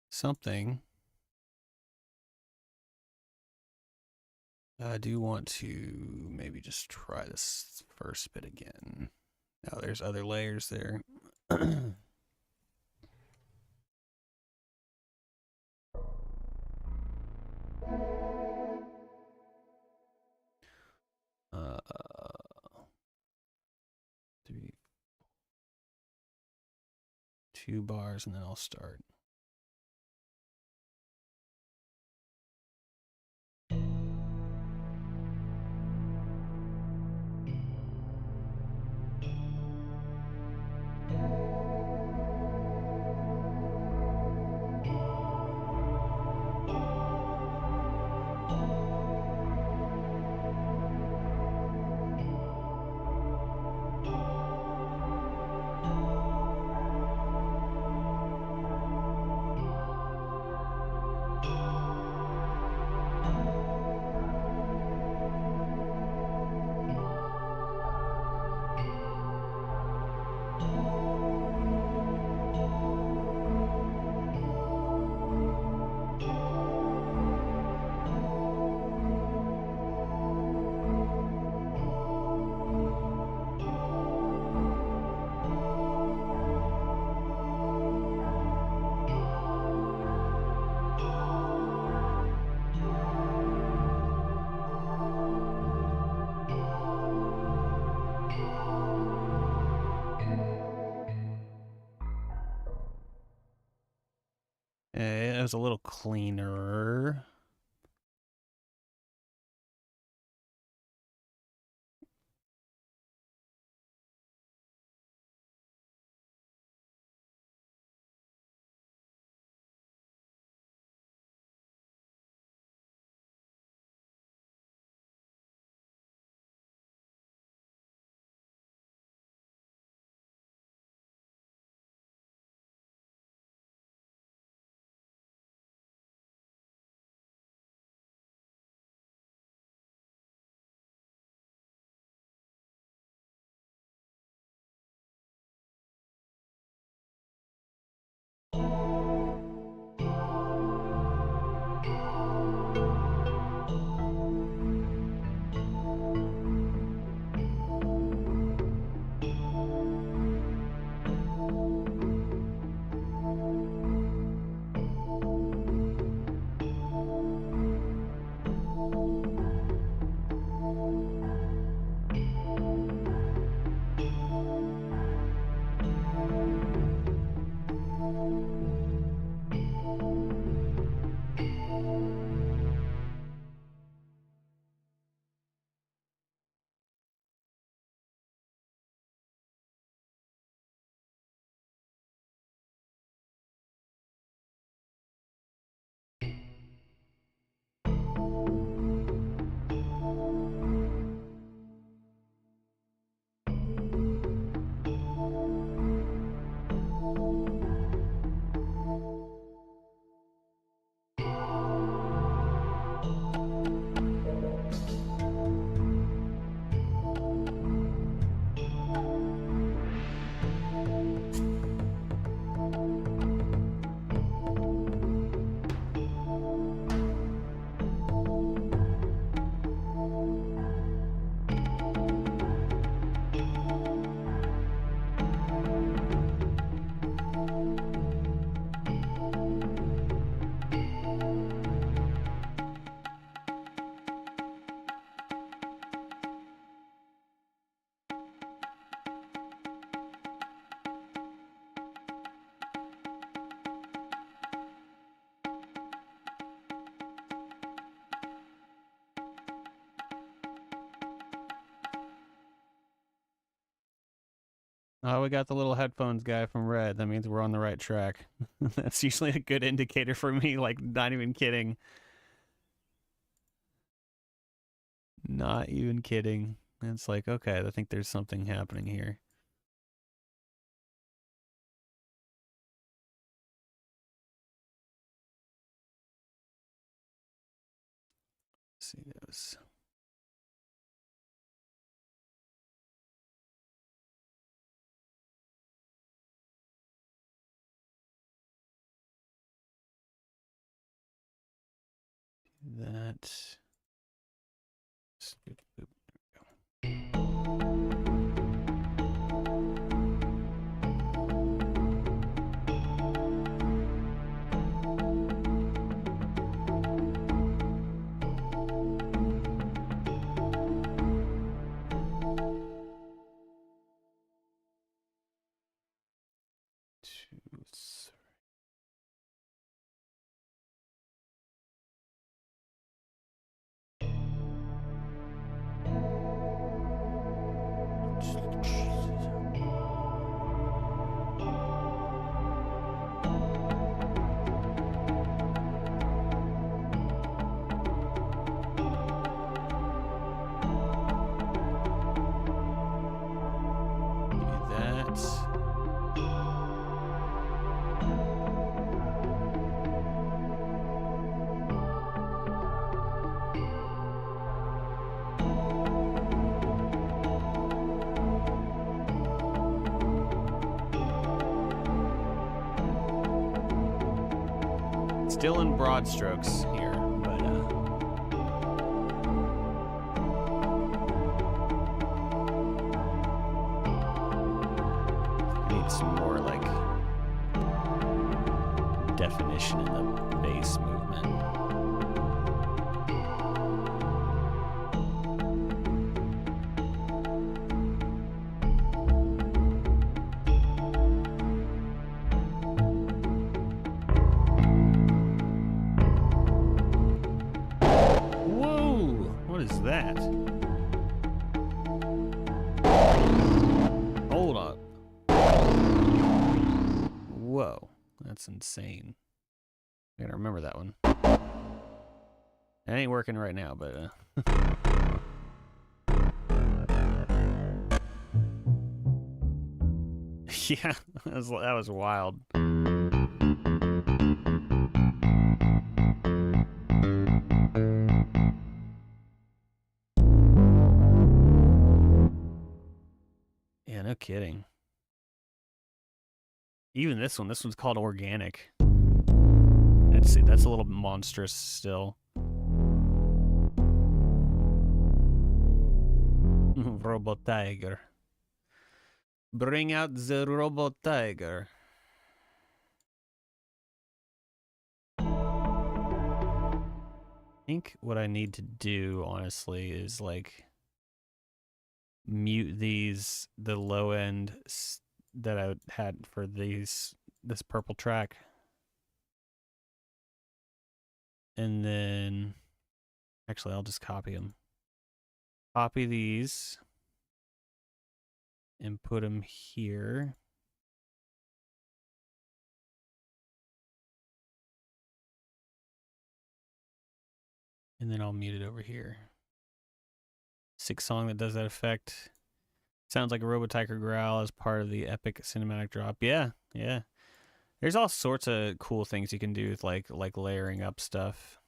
Something. I do want to maybe just try this first bit again. Oh, there's other layers there. uh, 3, 2 bars, and then I'll start. It was a little cleaner. Oh, we got the little headphones guy from Red. That means we're on the right track. That's usually a good indicator for me, like, not even kidding. Not even kidding. It's like, okay, I think there's something happening here. Let's see those. That. Boop, boop. There we go. Still in broad strokes here, but I need some more like definition in the bass movement. That? Hold up. Whoa, that's insane. I gotta remember that one. It ain't working right now, but yeah, that was wild. Yeah, no kidding. Even this one's called Organic. Let's see, that's a little monstrous still. Robot Tiger. Bring out the Robot Tiger. I think what I need to do, honestly, is like mute the low end that I had for this purple track, and then actually I'll just copy them. Copy these and put them here. And then I'll mute it over here. Sick song that does that effect. Sounds like a Robot Tiger growl as part of the epic cinematic drop. Yeah, yeah. There's all sorts of cool things you can do with like layering up stuff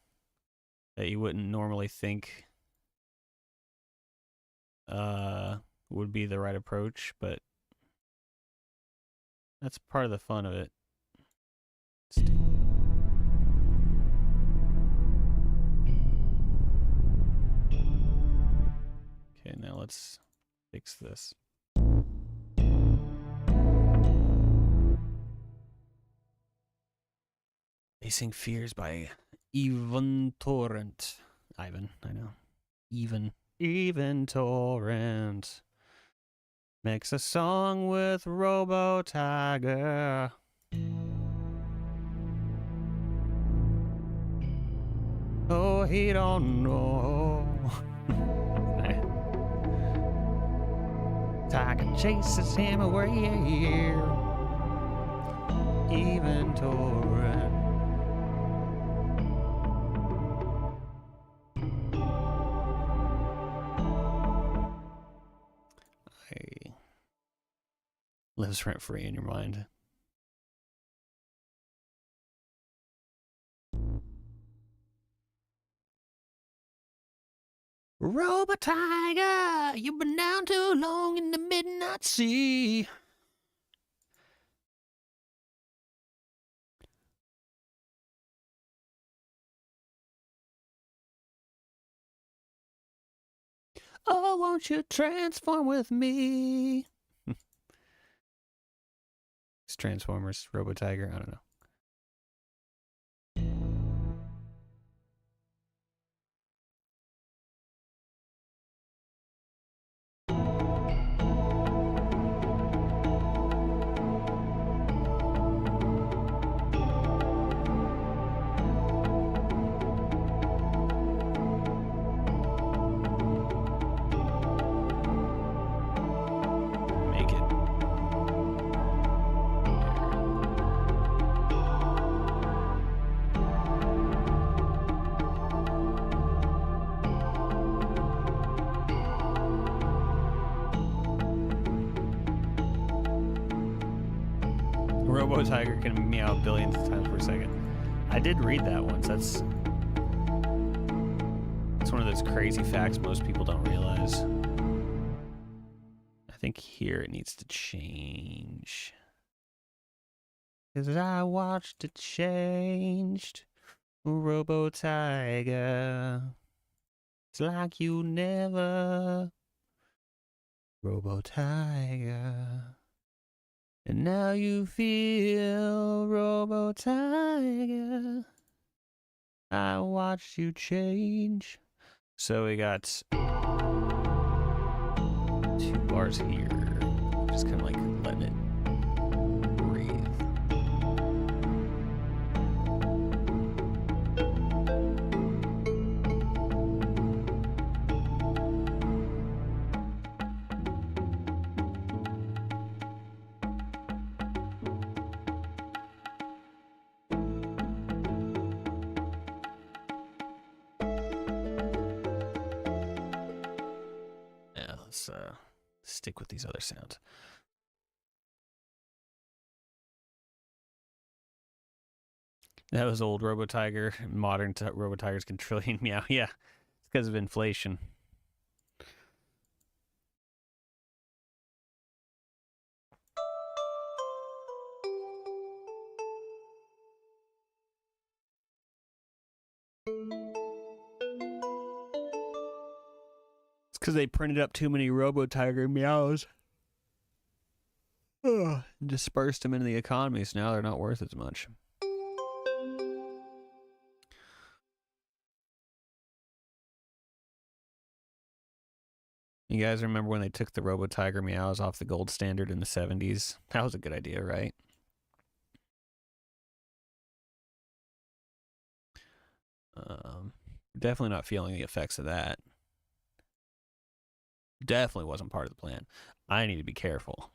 that you wouldn't normally think would be the right approach, but that's part of the fun of it. Okay, now let's fix this. Facing Fears by Ivan Torrent. Ivan, I know. Even Torrent makes a song with Robo Tiger. Oh, he don't know. Tiger chases him away. Even Torrent. Lives rent free in your mind. Robo Tiger, you've been down too long in the midnight sea. Oh, won't you transform with me? It's Transformers, Robo Tiger, I don't know. Robo Tiger can meow billions of times per second. I did read that once. That's one of those crazy facts most people don't realize. I think here it needs to change. 'Cause I watched it changed. Robo Tiger. It's like you never. Robo Tiger. And now you feel, Robo Tiger. I watched you change. So we got 2 bars here. Just kind of like letting it breathe. Let's stick with these other sounds. That was old Robo Tiger. Modern Robo Tigers can trillion meow. Yeah, it's because of inflation. Because they printed up too many Robo Tiger meows. Dispersed them into the economy, so now they're not worth as much. You guys remember when they took the Robo Tiger meows off the gold standard in the 70s? That was a good idea, right? Definitely not feeling the effects of that. Definitely wasn't part of the plan. I need to be careful.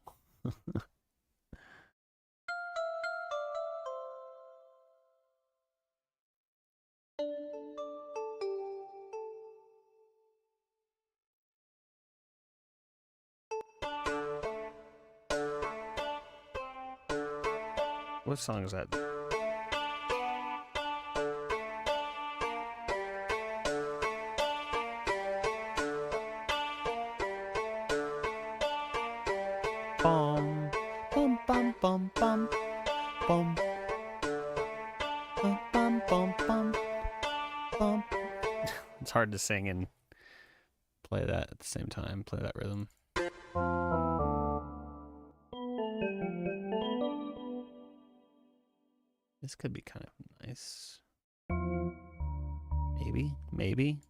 What song is that? Bum, bum, bum, bum, bum, bum, bum, bum, bum, bum, bum. It's hard to sing and play that at the same time, play that rhythm. This could be kind of nice. Maybe, maybe.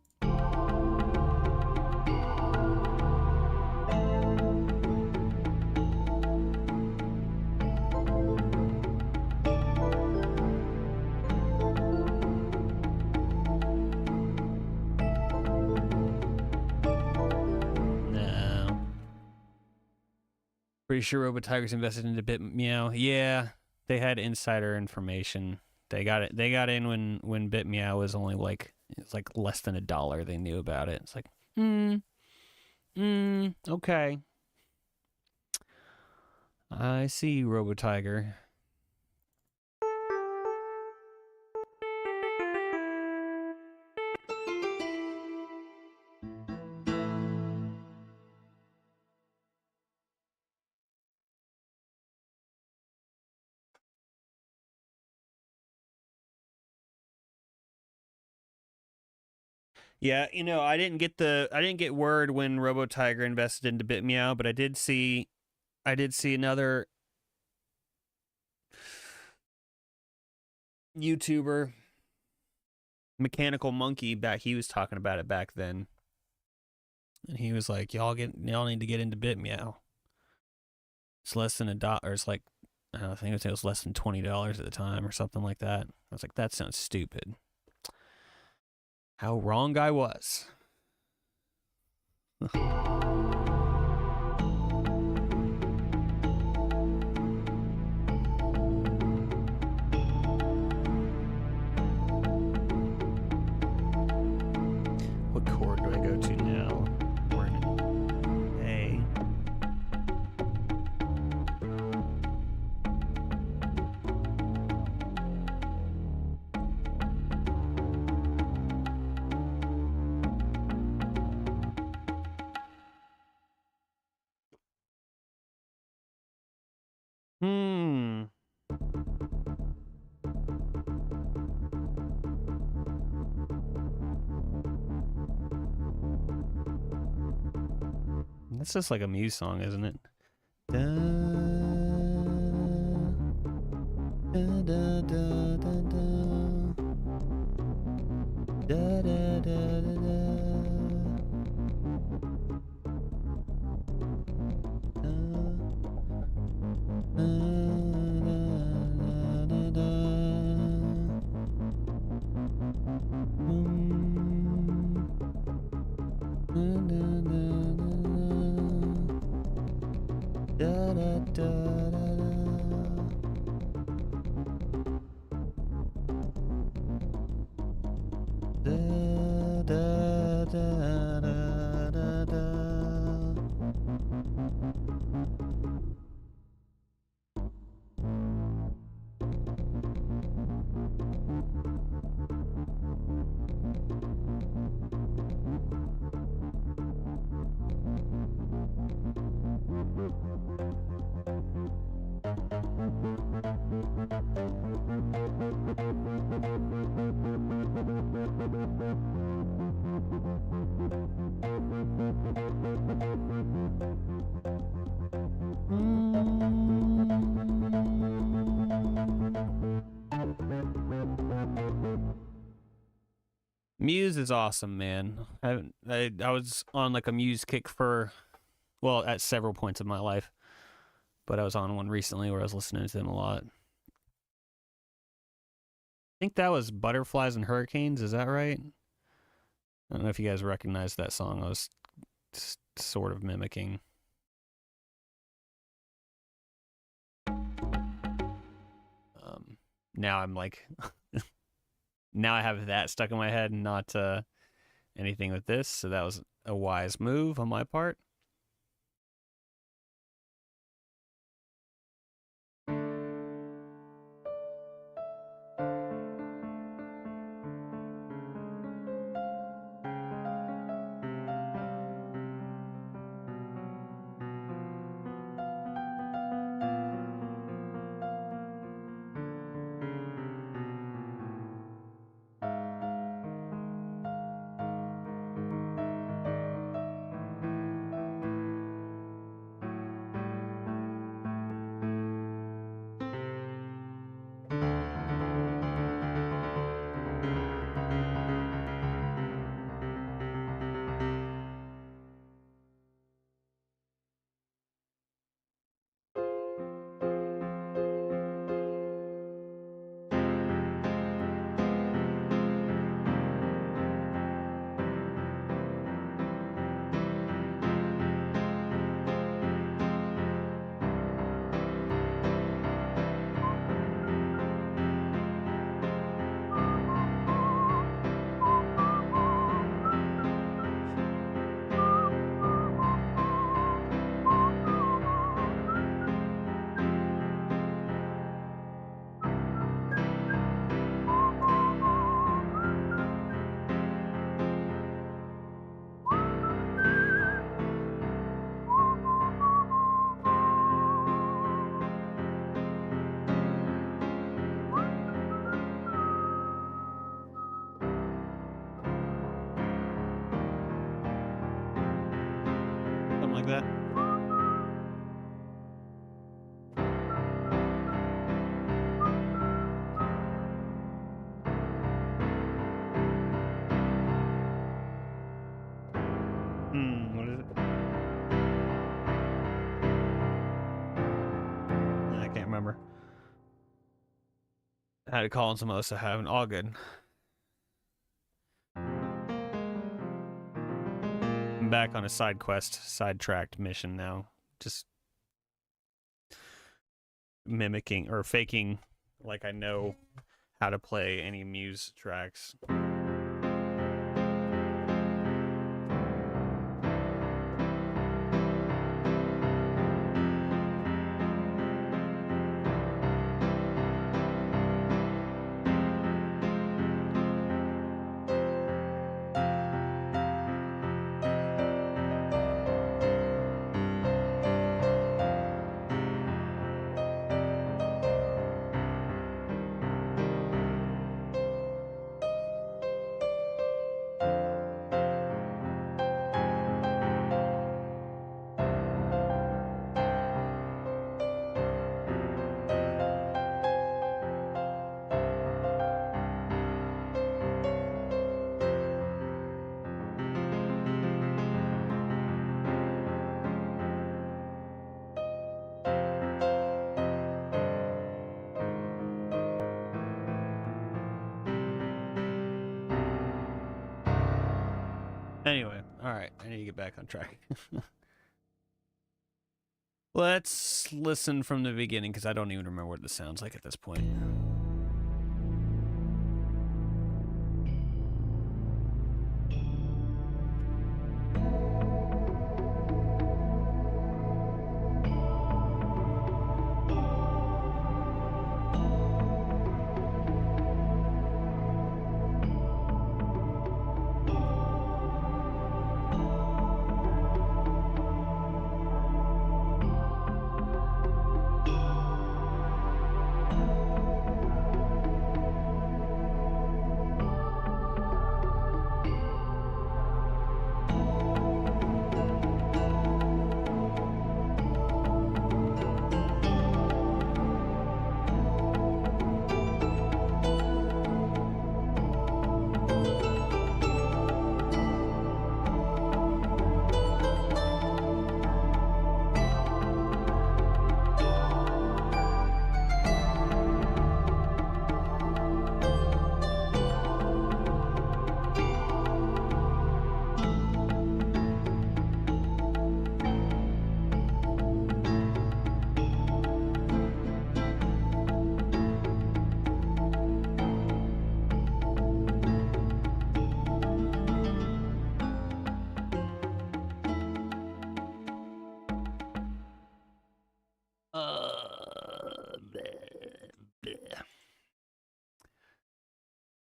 Pretty sure RoboTiger's invested into BitMeow. Yeah, they had insider information. They got it. They got in when BitMeow was only like it's like less than $1. They knew about it. It's like, okay. I see you, RoboTiger. Yeah, I didn't get word when RoboTiger invested into BitMeow, but I did see another YouTuber, Mechanical Monkey, back. He was talking about it back then, and he was like, y'all need to get into BitMeow. It's less than $1. It's like, I think it was less than $20 at the time or something like that. I was like, that sounds stupid. How wrong I was. What chord do I go to now? We're in A. That's just like a Muse song, isn't it? Da, da, da, da, da, da, da, da, da, Muse is awesome, man. I was on like a Muse kick at several points of my life, but I was on one recently where I was listening to them a lot. I think that was Butterflies and Hurricanes. Is that right? I don't know if you guys recognize that song. I was sort of mimicking. Now I'm like, now I have that stuck in my head, not anything with this. So that was a wise move on my part. Had to call in some other stuff. Having all good. I'm back on a side quest, sidetracked mission now. Just mimicking or faking like I know how to play any Muse tracks. Anyway, all right, I need to get back on track. Let's listen from the beginning because I don't even remember what this sounds like at this point.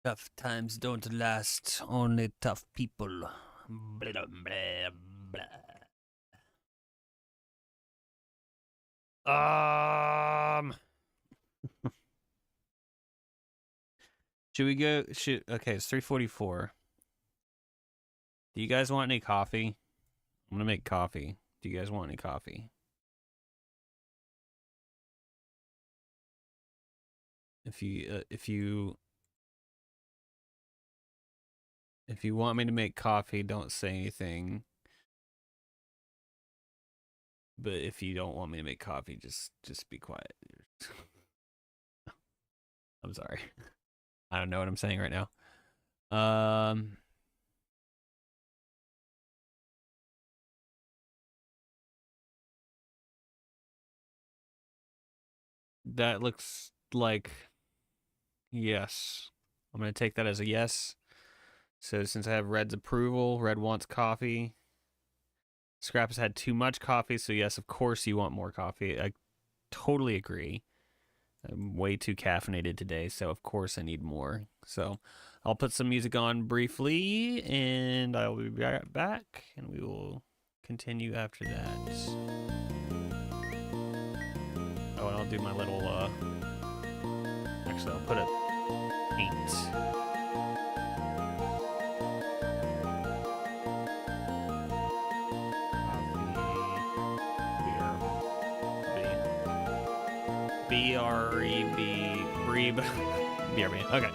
Tough times don't last, only tough people. Blah, blah, blah. Should we go? Okay, it's 3:44. Do you guys want any coffee? I'm gonna make coffee. Do you guys want any coffee? If you want me to make coffee, don't say anything. But if you don't want me to make coffee, just be quiet. I'm sorry. I don't know what I'm saying right now. That looks like yes. I'm going to take that as a yes. So since I have Red's approval, Red wants coffee. Scrap has had too much coffee, so yes, of course you want more coffee. I totally agree. I'm way too caffeinated today, so of course I need more. So I'll put some music on briefly, and I'll be right back, and we will continue after that. Oh, and I'll do my little, actually I'll put it 8. B-R-E-B, Breeb, BRB, okay.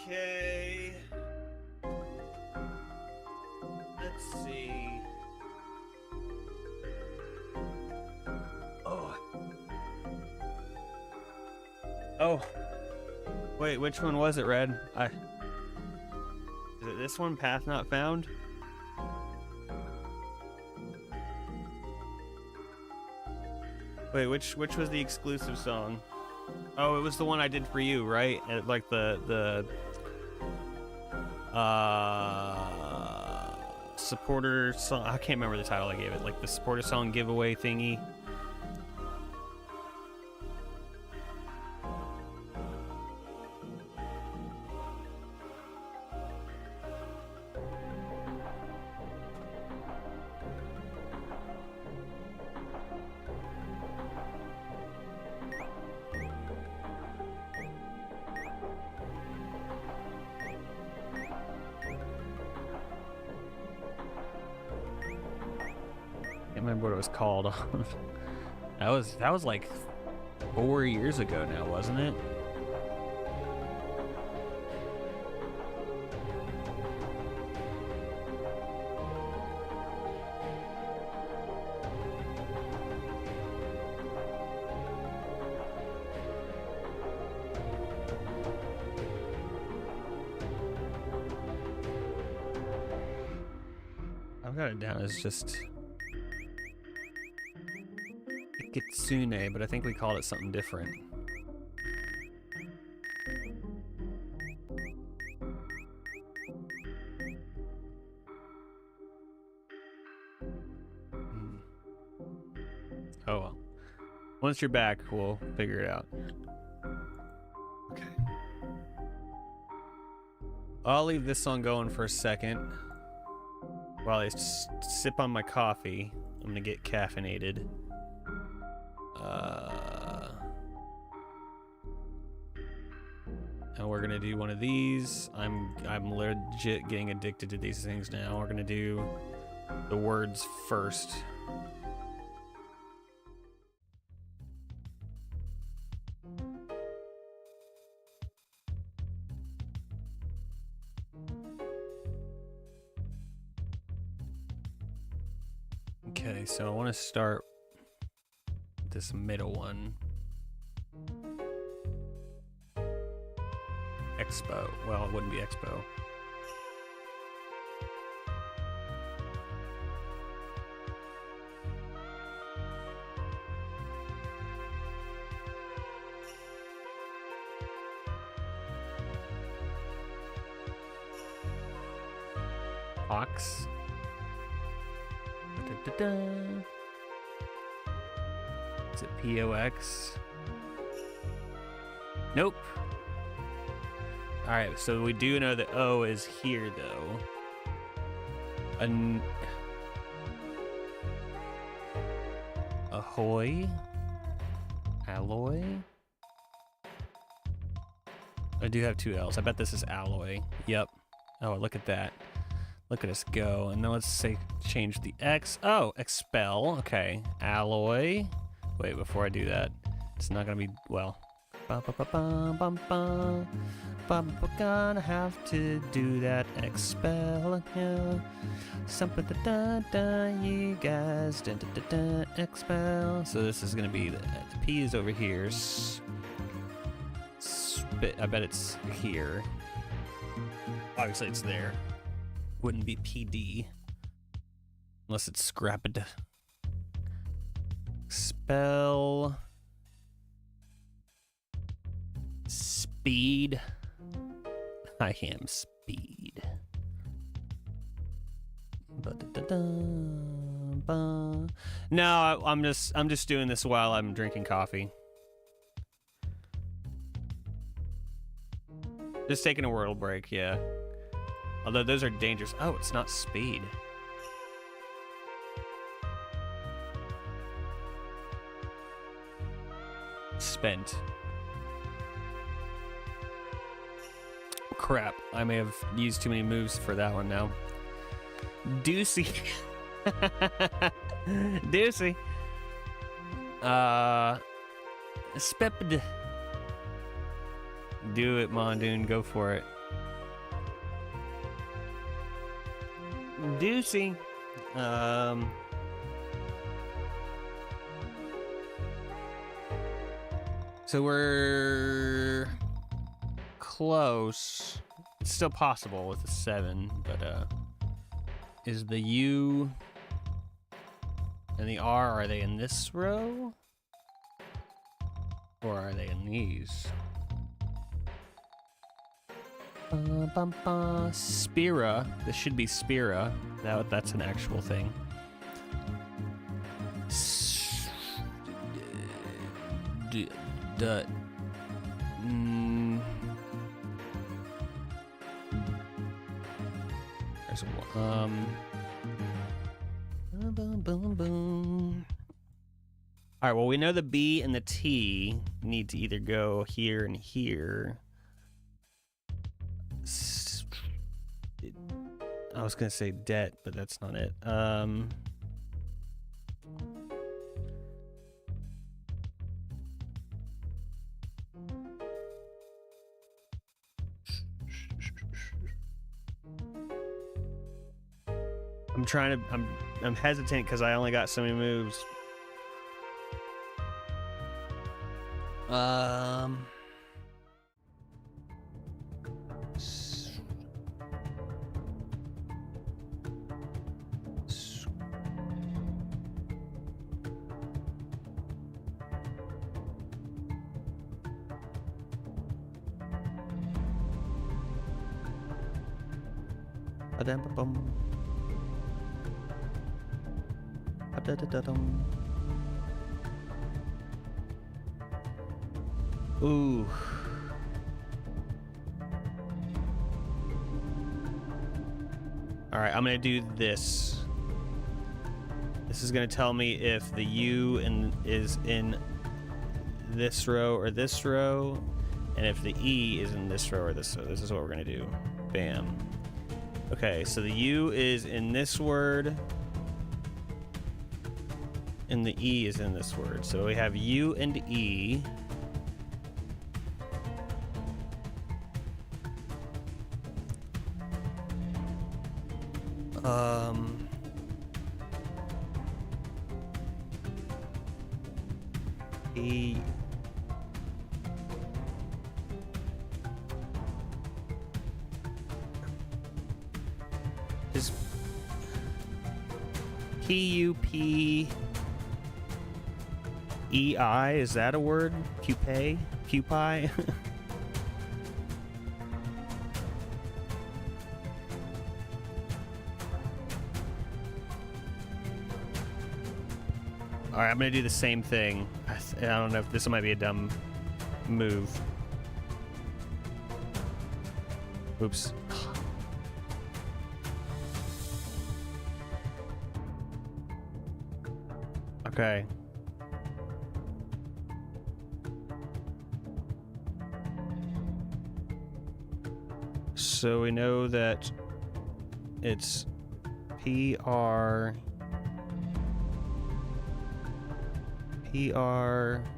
Okay. Let's see. Oh. Wait, which one was it, Red? Is it this one, Path Not Found? Wait, which was the exclusive song? Oh, it was the one I did for you, right? Like the supporter song. I can't remember the title I gave it. Like the supporter song giveaway thingy. Can't remember what it was called. that was like 4 years ago now, wasn't it? I've got it down as just Kitsune, but I think we called it something different. Oh well. Once you're back, we'll figure it out. Okay. I'll leave this song going for a second while I sip on my coffee. I'm gonna get caffeinated. And we're gonna do one of these. I'm legit getting addicted to these things now. We're gonna do the words first. Okay, so I want to start with this middle one. Expo. Well, it wouldn't be Expo. Ox. Is it POX? Nope. Alright, so we do know that O is here, though. Ahoy? Alloy? I do have two L's. I bet this is alloy. Yep. Oh, look at that. Look at us go. And then let's say change the X. Oh, expel. Okay. Alloy. Wait, before I do that, it's not gonna be, well. Gonna have to do that. Expel. Yeah. Something you guys. Expel. So this is gonna be the P is over here. Spit. I bet it's here. Obviously, it's there. Wouldn't be PD unless it's scrapped. Spell speed. I am speed. No, I'm just doing this while I'm drinking coffee. Just taking a wordle break, yeah. Although those are dangerous. Oh, it's not speed. Spent. Crap. I may have used too many moves for that one now. Doocy. Doocy. Spepd. Do it, Mondoon. Go for it. Doocy. So we're close. It's still possible with a 7, but is the U and the R, are they in this row? Or are they in these? Spira. This should be Spira. That's an actual thing. There's boom. All right, well, we know the B and the T need to either go here and here. I was gonna say debt, but that's not it. I'm hesitant because I only got so many moves. Ooh. All right, I'm gonna do this. This is gonna tell me if the U is in this row or this row, and if the E is in this row or this row. This is what we're gonna do. Bam. Okay, so the U is in this word, and the E is in this word. So we have U and E. E. Is P-U-P-E-I, is that a word? Pupae? Pupae? Alright, I'm gonna do the same thing. I don't know if this might be a dumb move. Oops. Okay. So we know that it's P-R... P-R-U-E-E.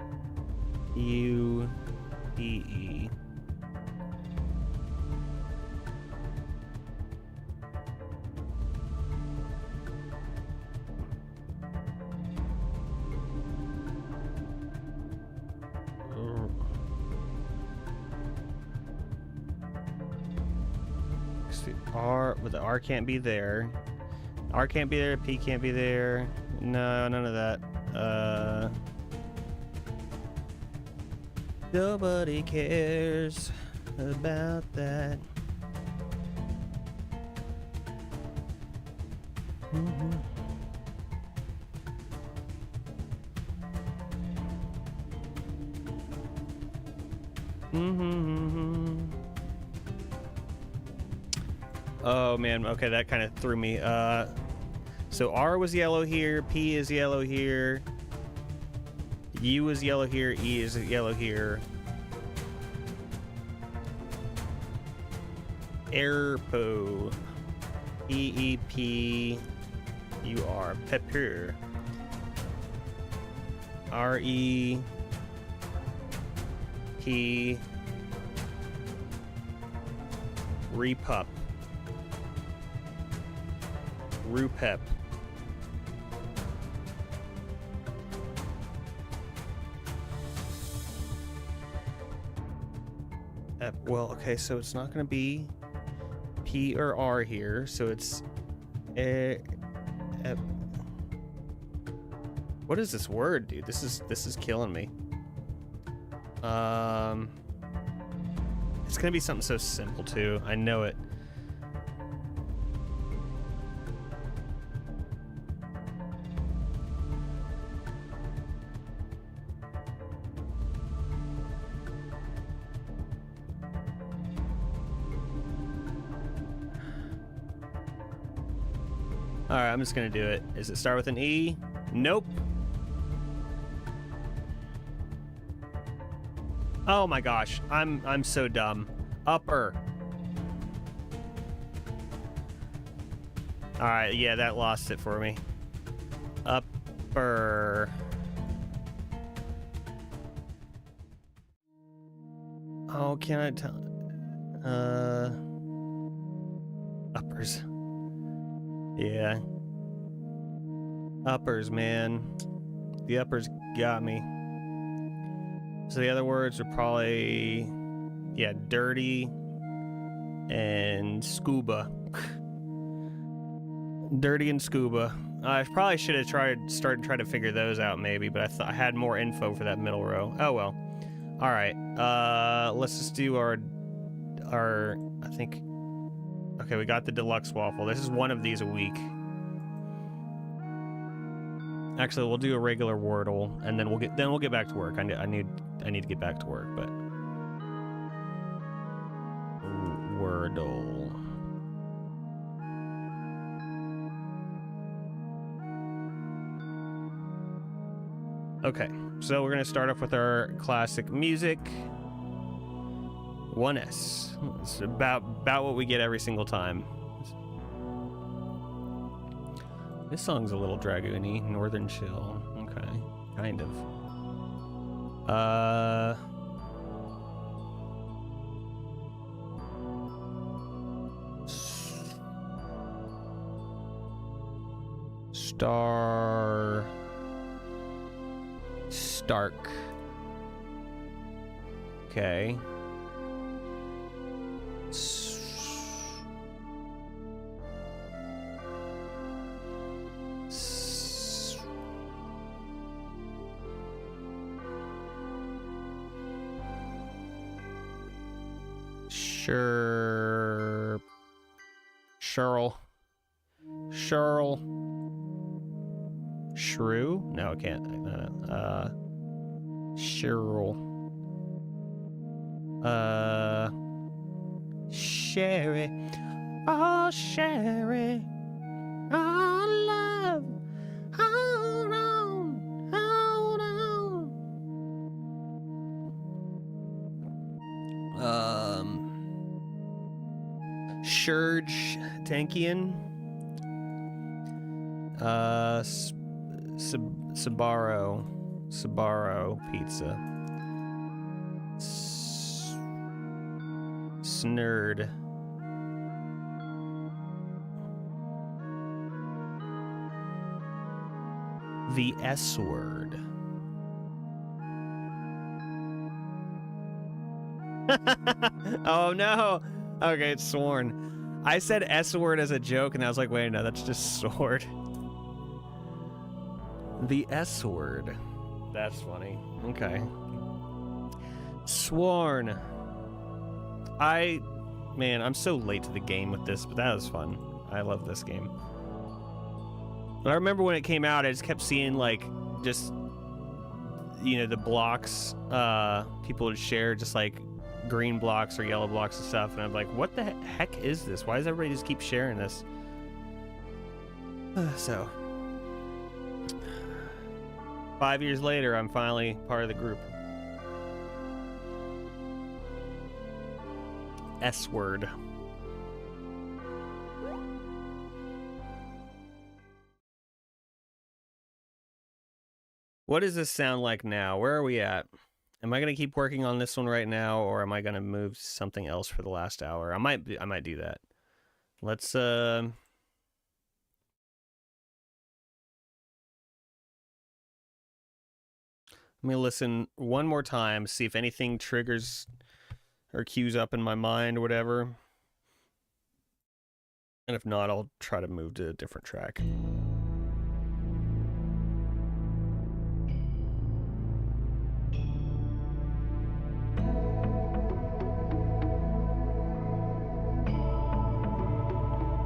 R, but the R can't be there. R can't be there, P can't be there. No, none of that. Nobody cares about that. Oh man, okay, that kind of threw me. So R was yellow here, P is yellow here, U is yellow here, E is yellow here. Airpo. E-E-P-U-R. Pepper. R-E-P. Repup. Rupep. Well, okay, so it's not going to be P or R here, so it's what is this word, dude? This is killing me. It's gonna be something so simple too. I know it. All right, I'm just gonna do it. Does it start with an E? Nope. Oh my gosh, I'm so dumb. Upper. All right, yeah, that lost it for me. Upper. Oh, can I tell? Uppers. Yeah. Uppers, man. The uppers got me. So the other words are probably, yeah, dirty and scuba. Dirty and scuba. I probably should have try to figure those out maybe, but I thought I had more info for that middle row. Oh well. All right. Let's just do our. I think. Okay, we got the deluxe waffle. This is one of these a week. Actually, we'll do a regular Wordle, and then we'll get back to work. I need to get back to work, but Wordle. Okay, so we're gonna start off with our classic music. 1S. It's about what we get every single time. This song's a little dragoony. Northern Chill. Okay. Kind of. Stark. Okay. Cheryl. Shrew? No, I can't. Cheryl. Sherry. Oh, Sherry. Oh, love. Hold on. Hold on. Shurge Tankian. Sabaro pizza. Snurd. The S word. Oh no. Okay, it's sworn. I said S word as a joke, and I was like, wait, no, that's just sword. The S word. That's funny. Okay. Sworn. Man, I'm so late to the game with this, but that was fun. I love this game. But I remember when it came out, I just kept seeing, like, just, you know, the blocks people would share, just like green blocks or yellow blocks and stuff, and I'm like, what the heck is this? Why does everybody just keep sharing this? So 5 years later, I'm finally part of the group. S word. What does this sound like now? Where are we at? Am I gonna keep working on this one right now, or am I gonna move to something else for the last hour? I might do that. Let's Let me listen one more time, see if anything triggers or cues up in my mind or whatever. And if not, I'll try to move to a different track.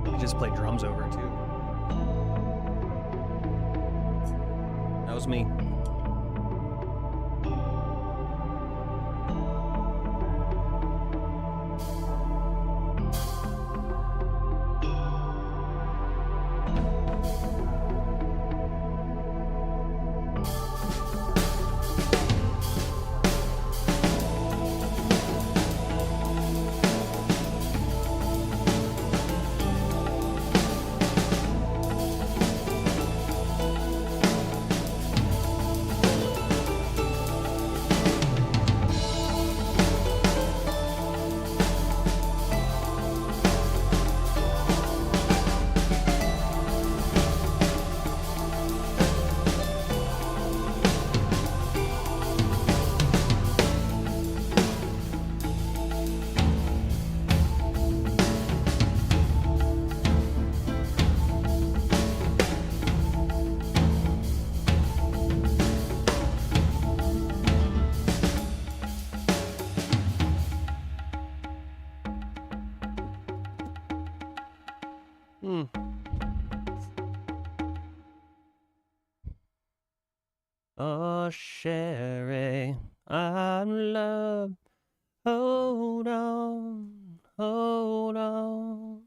I just play drums over it too. That was me. Oh, Sherry, I'm love. Hold on, hold on.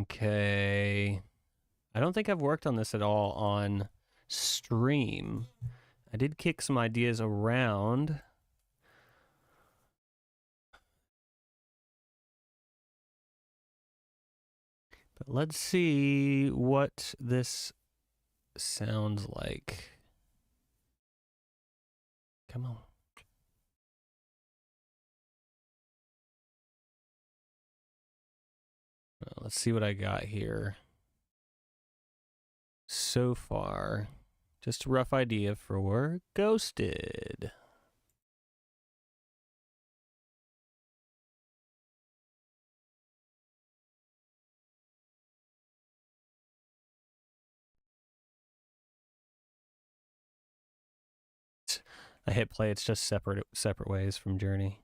Okay. I don't think I've worked on this at all on stream. I did kick some ideas around. But let's see what this sounds like. Come on. Well, let's see what I got here. So far, just a rough idea for Ghosted. I hit play, it's just separate ways from Journey.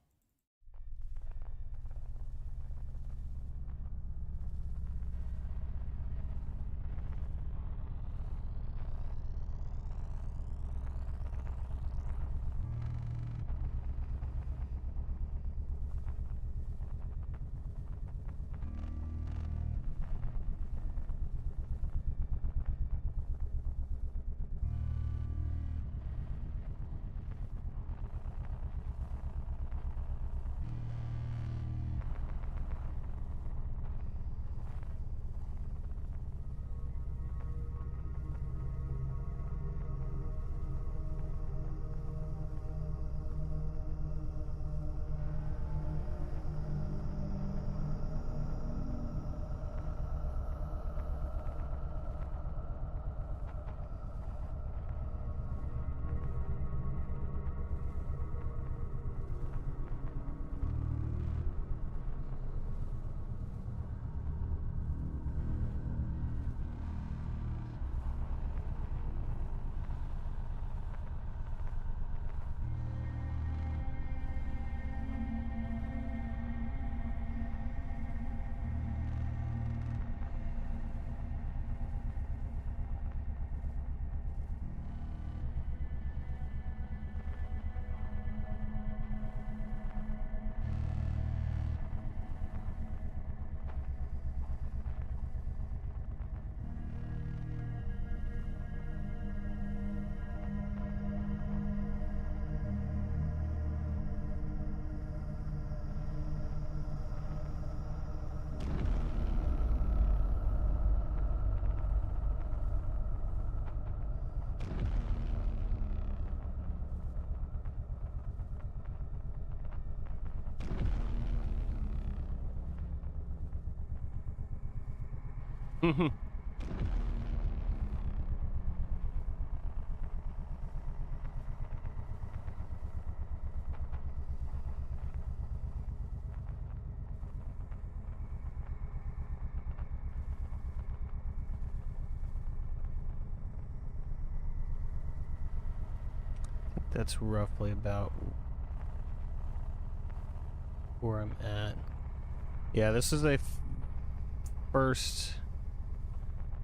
That's roughly about where I'm at. Yeah, this is a first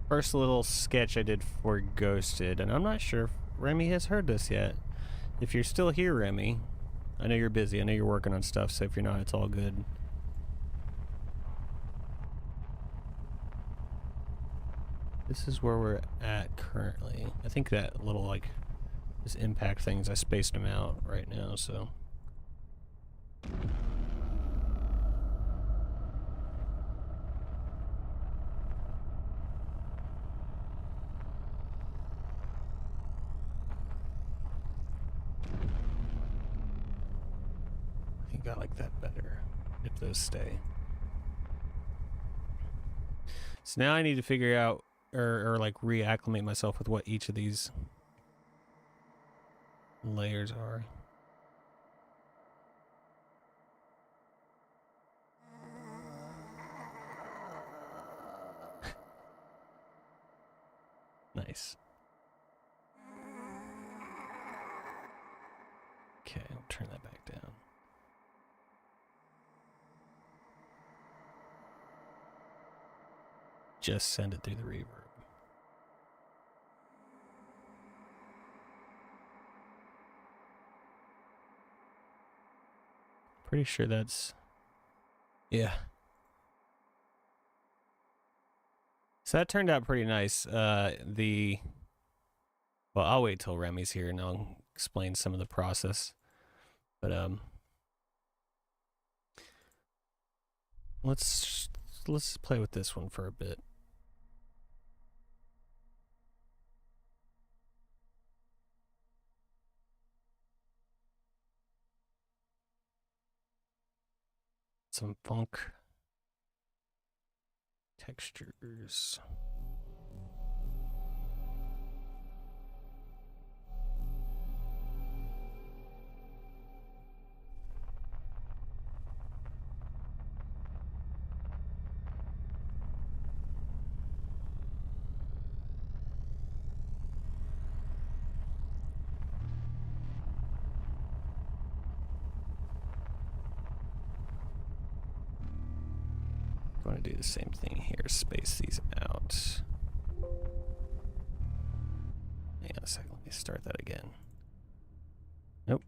little sketch I did for Ghosted, and I'm not sure if Remy has heard this yet. If you're still here, Remy, I know you're busy. I know you're working on stuff, so if you're not, it's all good. This is where we're at currently. I think that little, like, this impact things, I spaced them out right now, so. I think I like that better, if those stay. So now I need to figure out, or like reacclimate myself with what each of these layers are. Nice. Okay, I'll turn that back down. Just send it through the reverb. Pretty sure that's... yeah. So that turned out pretty nice. Well, I'll wait till Remy's here and I'll explain some of the process. But let's play with this one for a bit. Some funk textures. I'm going to do the same thing here, space these out. Hang on a second, let me start that again. Nope.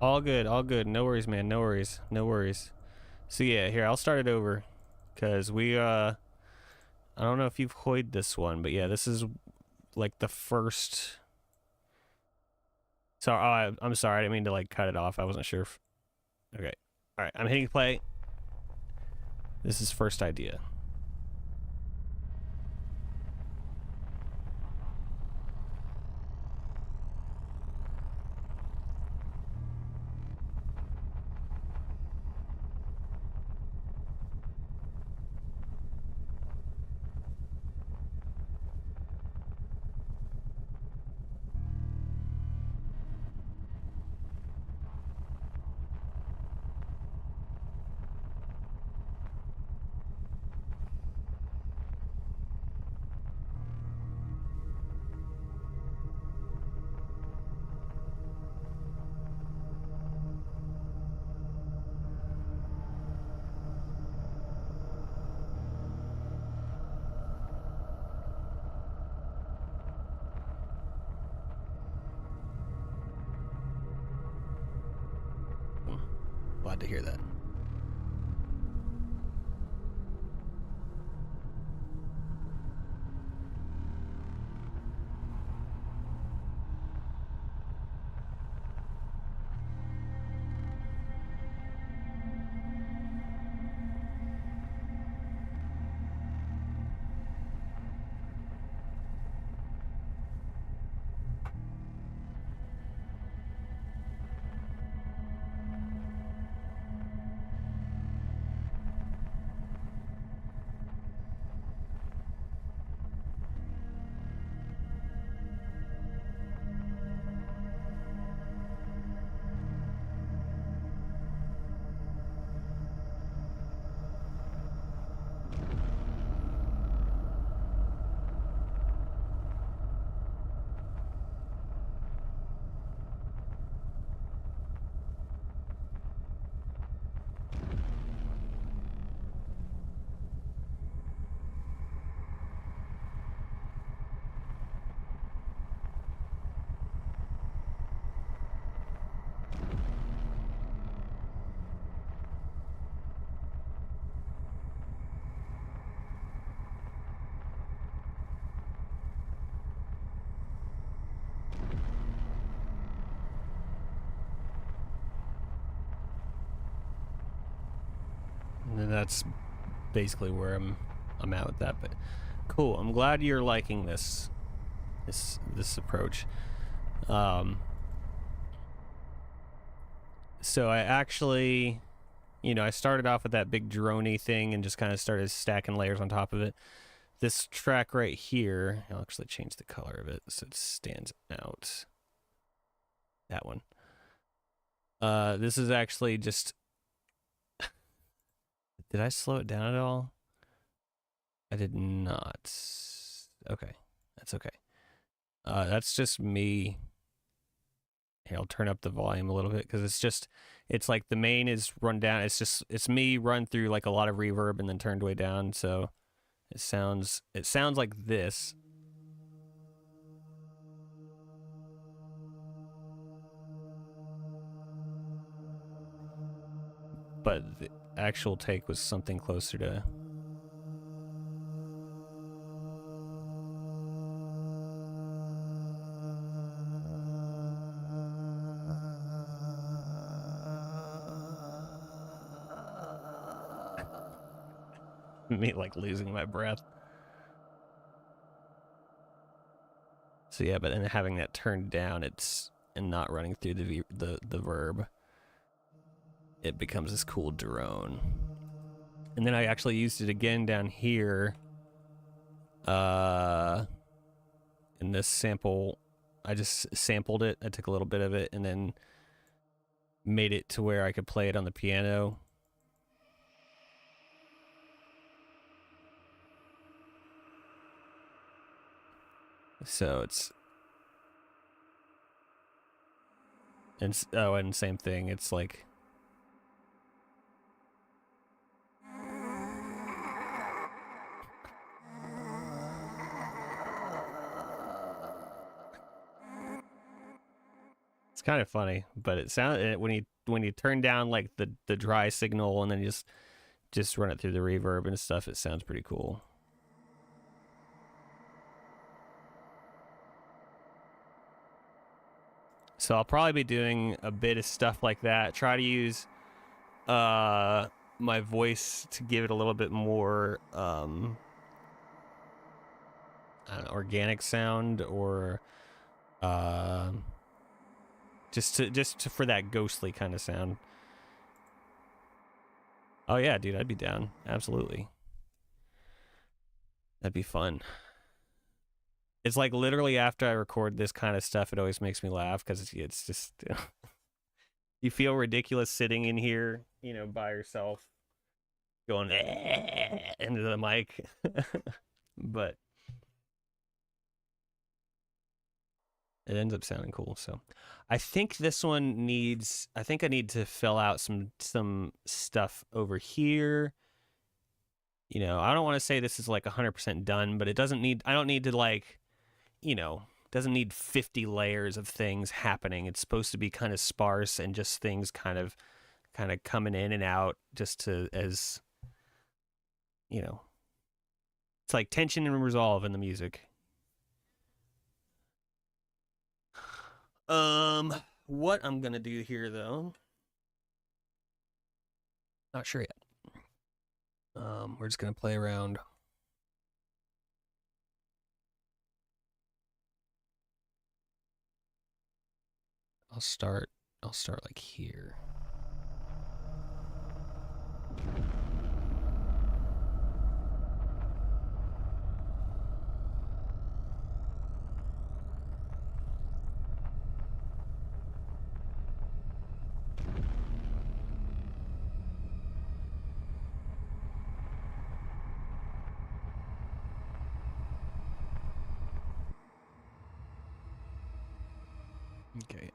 All good, all good. No worries, man. No worries. No worries. So yeah, here, I'll start it over. Cause I don't know if you've hoid this one, but yeah, this is like the first. So I'm sorry, I didn't mean to like cut it off. I wasn't sure if. Okay, all right, I'm hitting play. This is first idea. Glad to hear that. And that's basically where I'm at with that. But cool. I'm glad you're liking this approach. So I actually, I started off with that big droney thing and just kind of started stacking layers on top of it. This track right here, I'll actually change the color of it so it stands out. That one. This is actually just. Did I slow it down at all? I did not. Okay, that's okay. That's just me. Here, I'll turn up the volume a little bit because it's like the main is run down. It's me run through like a lot of reverb and then turned way down. So it sounds like this. But the actual take was something closer to. Me like losing my breath. So yeah, but then having that turned down, and not running through the verb, it becomes this cool drone. And then I actually used it again down here. In this sample, I just sampled it. I took a little bit of it and then made it to where I could play it on the piano. So and same thing. It's like It's kind of funny, but it sounds when you turn down like the dry signal and then just run it through the reverb and stuff, it sounds pretty cool. So I'll probably be doing a bit of stuff like that. Try to use my voice to give it a little bit more organic sound, or just for that ghostly kind of sound. Oh yeah, dude, I'd be down. Absolutely. That'd be fun. It's like literally after I record this kind of stuff, it always makes me laugh because it's just you feel ridiculous sitting in here, by yourself, going into the mic. But it ends up sounding cool. So I think this one needs, I think I need to fill out some stuff over here. I don't want to say this is like 100% done, but it doesn't need, I don't need to like, doesn't need 50 layers of things happening. It's supposed to be kind of sparse and just things kind of coming in and out, just to, as it's like tension and resolve in the music. What I'm gonna do here though, not sure yet. We're just gonna play around. I'll start like here. Okay.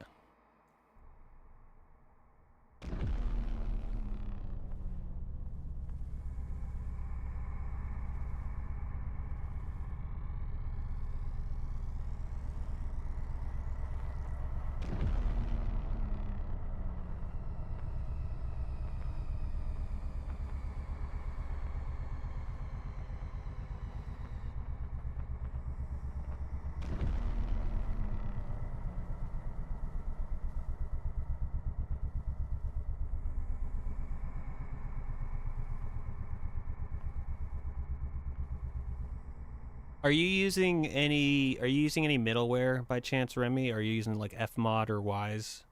Are you using any middleware by chance, Remy? Are you using like Fmod or Wwise?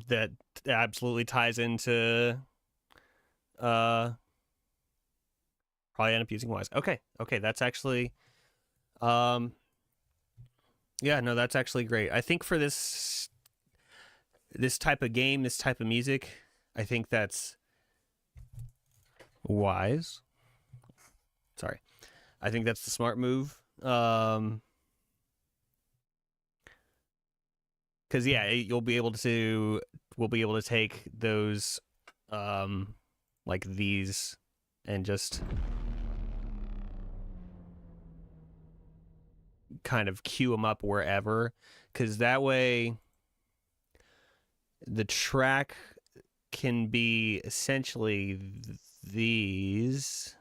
That absolutely ties into probably end up using Wwise. Okay, that's actually yeah, no, that's actually great. I think for this type of game, this type of music, I think that's wise. Sorry. I think that's the smart move. Cuz yeah, we'll be able to take those like these and just kind of queue them up wherever, because that way the track can be essentially these,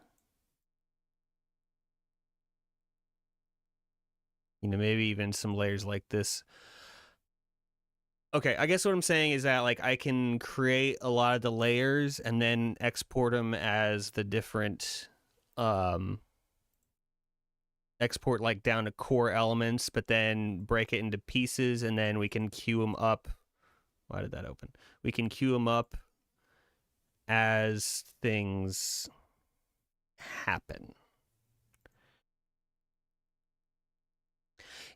maybe even some layers like this. Okay, I guess what I'm saying is that like I can create a lot of the layers and then export them as the different export like down to core elements, but then break it into pieces, and then we can queue them up. Why did that open? We can queue them up as things happen.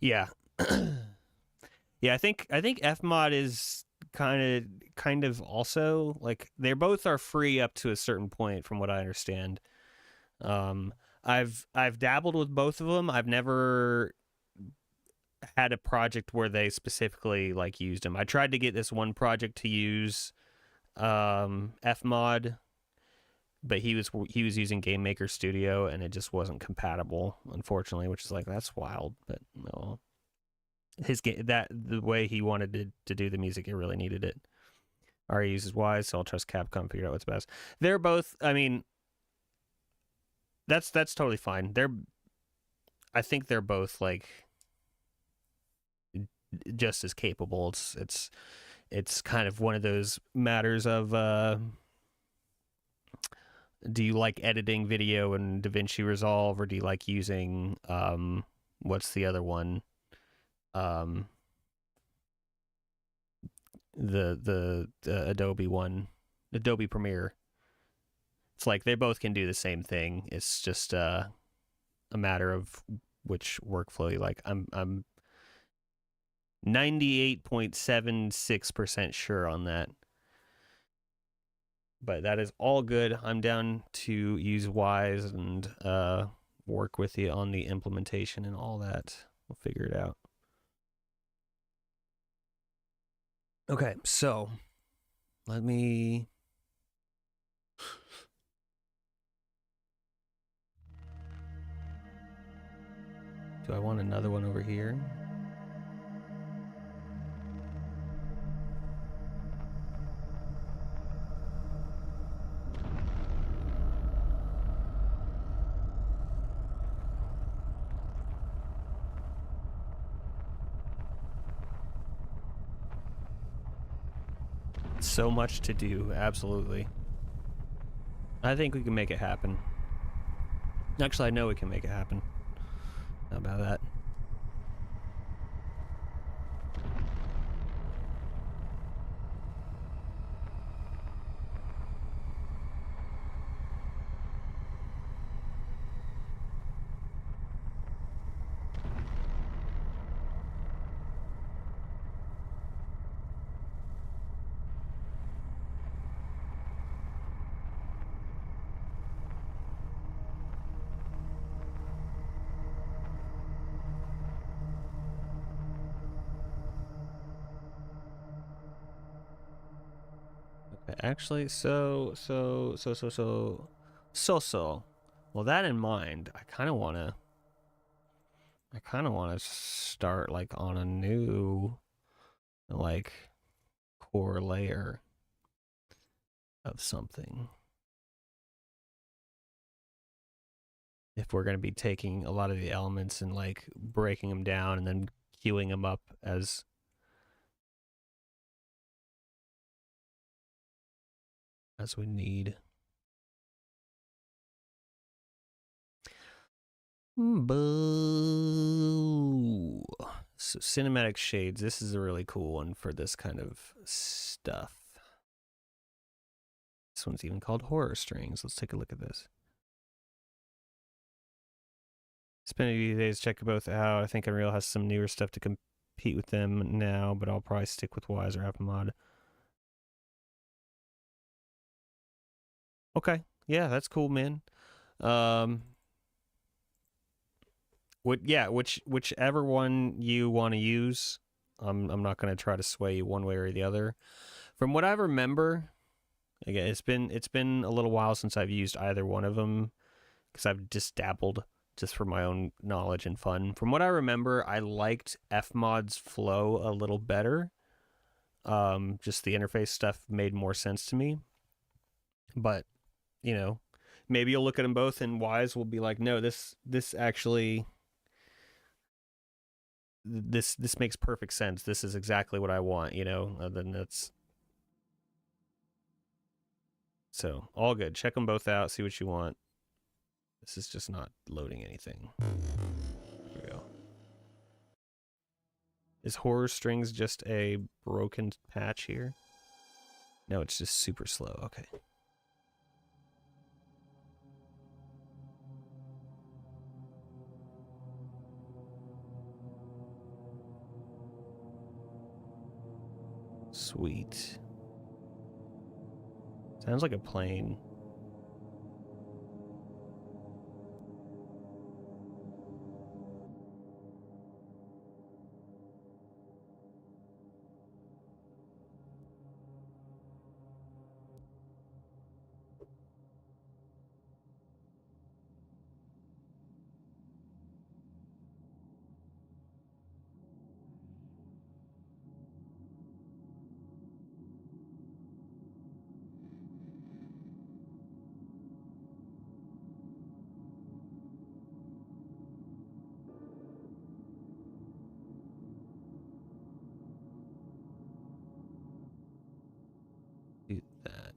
Yeah. Yeah, I think Fmod is kind of also like, they both are free up to a certain point from what I understand. I've dabbled with both of them. I've never had a project where they specifically like used them. I tried to get this one project to use Fmod, but he was using Game Maker Studio, and it just wasn't compatible, unfortunately. Which is like, that's wild, but no. His game, that the way he wanted to do the music, it really needed it. Ari uses Wwise, so I'll trust Capcom figure out what's best. They're both. I mean, that's totally fine. I think they're both like just as capable. It's kind of one of those matters of do you like editing video in DaVinci Resolve, or do you like using what's the other one? The Adobe one, Adobe Premiere. It's like they both can do the same thing. It's just a matter of which workflow you like. I'm 98.76% sure on that. But that is all good. I'm down to use Wwise and work with you on the implementation and all that. We'll figure it out. Okay, so let me... Do I want another one over here? So much to do, absolutely. I think we can make it happen. Actually, I know we can make it happen. How about that? Actually, so. Well, that in mind, I kind of want to start like on a new, like, core layer of something. If we're going to be taking a lot of the elements and like breaking them down and then queuing them up as we need. Boo. So cinematic shades. This is a really cool one for this kind of stuff. This one's even called horror strings. Let's take a look at this. Spend a few days, check both out. I think Unreal has some newer stuff to compete with them now, but I'll probably stick with Wwise or Fmod. Okay, yeah, that's cool, man. Whichever one you want to use, I'm not going to try to sway you one way or the other. From what I remember, again, it's been a little while since I've used either one of them because I've just dabbled just for my own knowledge and fun. From what I remember, I liked Fmod's flow a little better. Just the interface stuff made more sense to me. But, you know, maybe you'll look at them both and Wwise will be like, no, this actually... This makes perfect sense. This is exactly what I want, you know? Then that's... So, all good. Check them both out, see what you want. This is just not loading anything. Here we go. Is horror strings just a broken patch here? No, it's just super slow. Okay. Sweet. Sounds like a plane.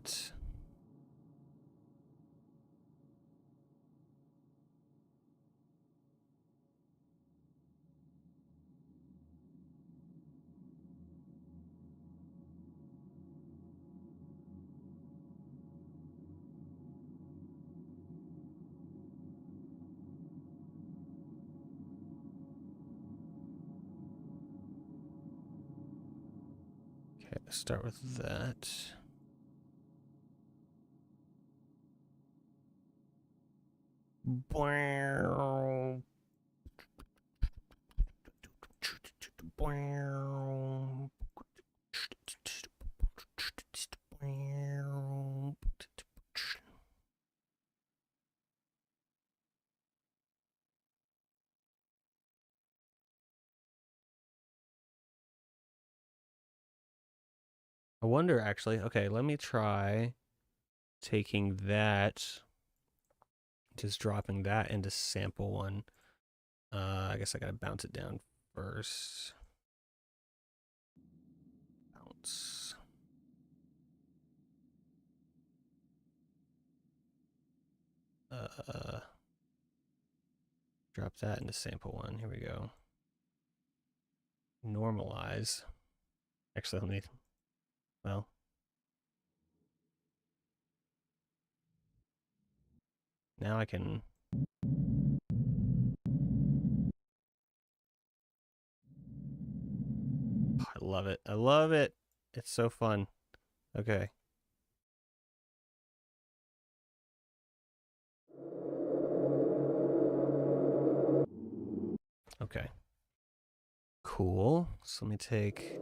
that. Okay, let's start with that. I wonder actually. Okay, let me try taking that, just dropping that into sample one. I guess I gotta bounce it down first. Bounce. Drop that into sample one. Here we go. Normalize. Actually, let me. Well. Now I can. I love it. I love it. It's so fun. Okay. Okay. Cool. So let me take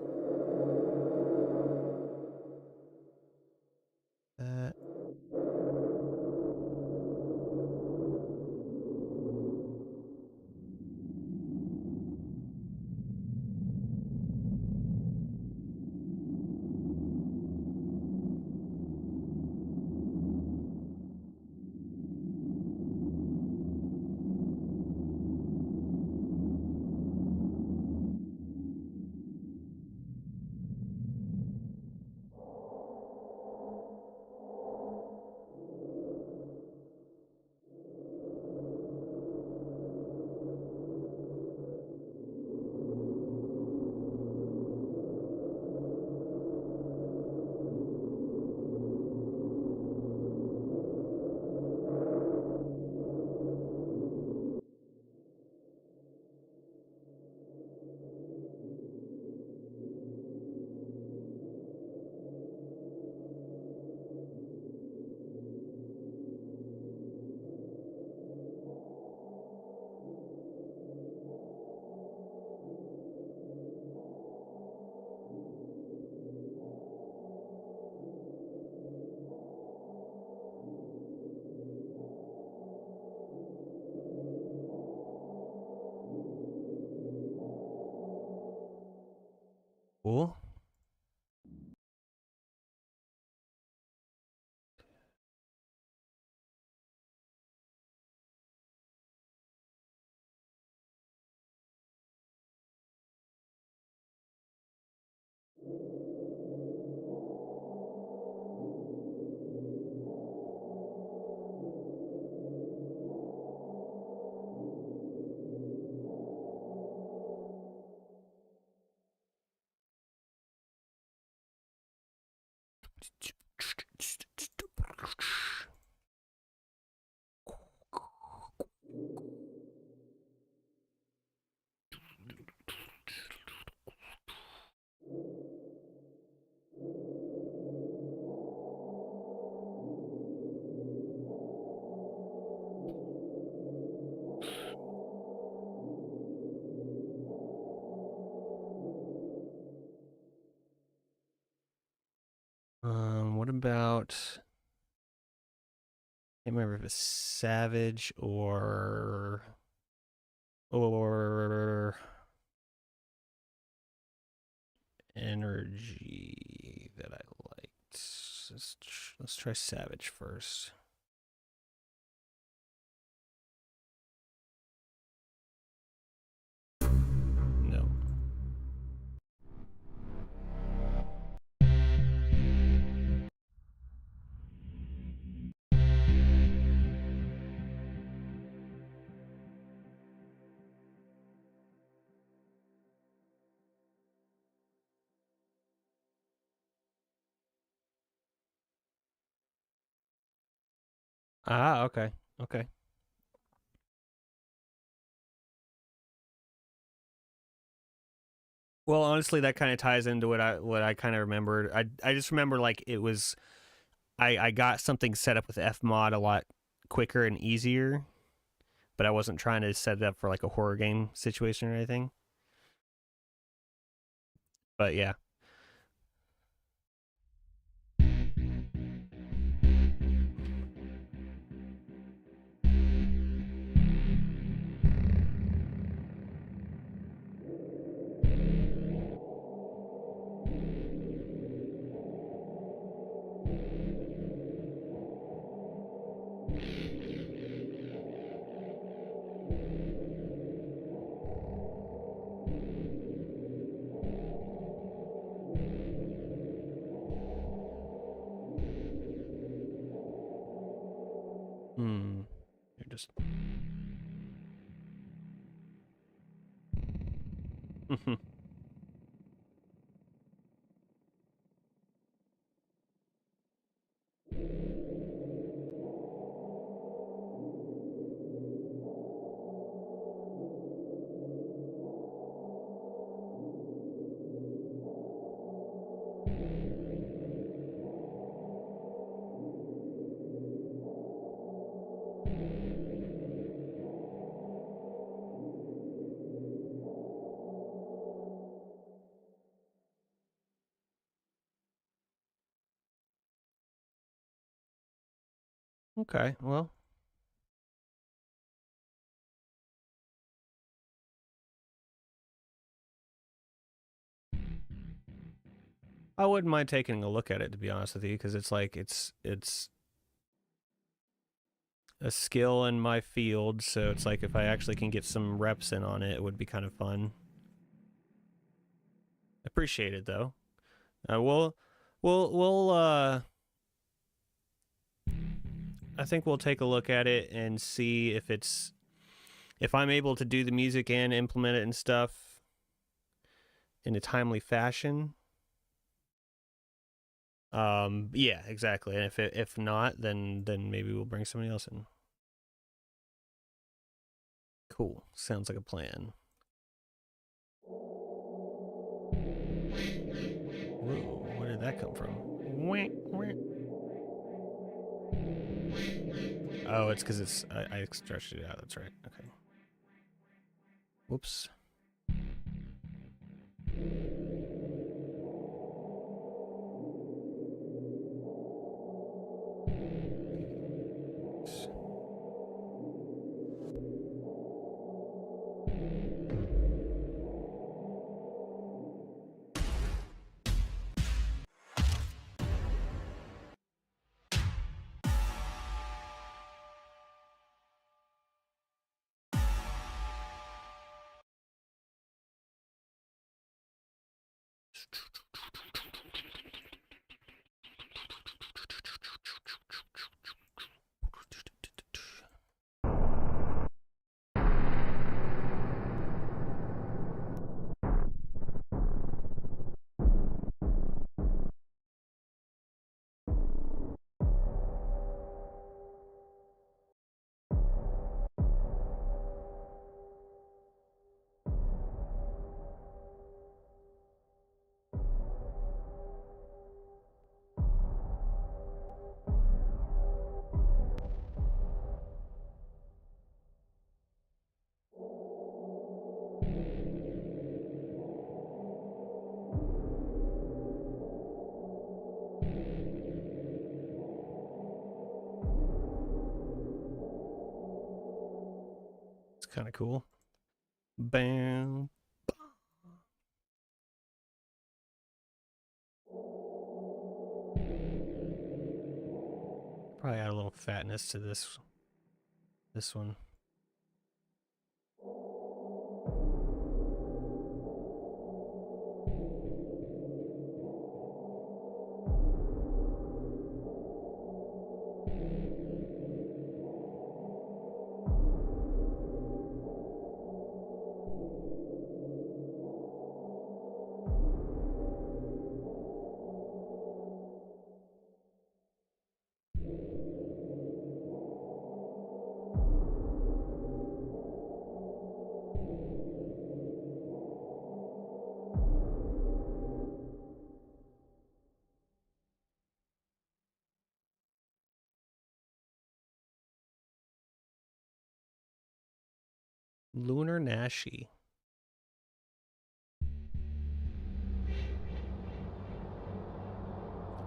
that. Cool. What about? I can't remember if it's Savage or Energy that I liked. Let's try Savage first. No. Ah, okay. Okay. Well, honestly, that kind of ties into what I kind of remembered. I just remember like it was I got something set up with Fmod a lot quicker and easier, but I wasn't trying to set it up for like a horror game situation or anything. But yeah. Hmm. You're just. Okay. Well, I wouldn't mind taking a look at it to be honest with you, because it's like it's a skill in my field, so it's like if I actually can get some reps in on it, it would be kind of fun. Appreciate it though. We'll I think we'll take a look at it and see if I'm able to do the music and implement it and stuff in a timely fashion. Yeah, exactly. And if not, then maybe we'll bring somebody else in. Cool. Sounds like a plan. Whoa, where did that come from? Oh, it's because I stretched it out. That's right. Okay. Whoops. It's kind of cool. Bam. Probably add a little fatness to this one. Lunar Nashi.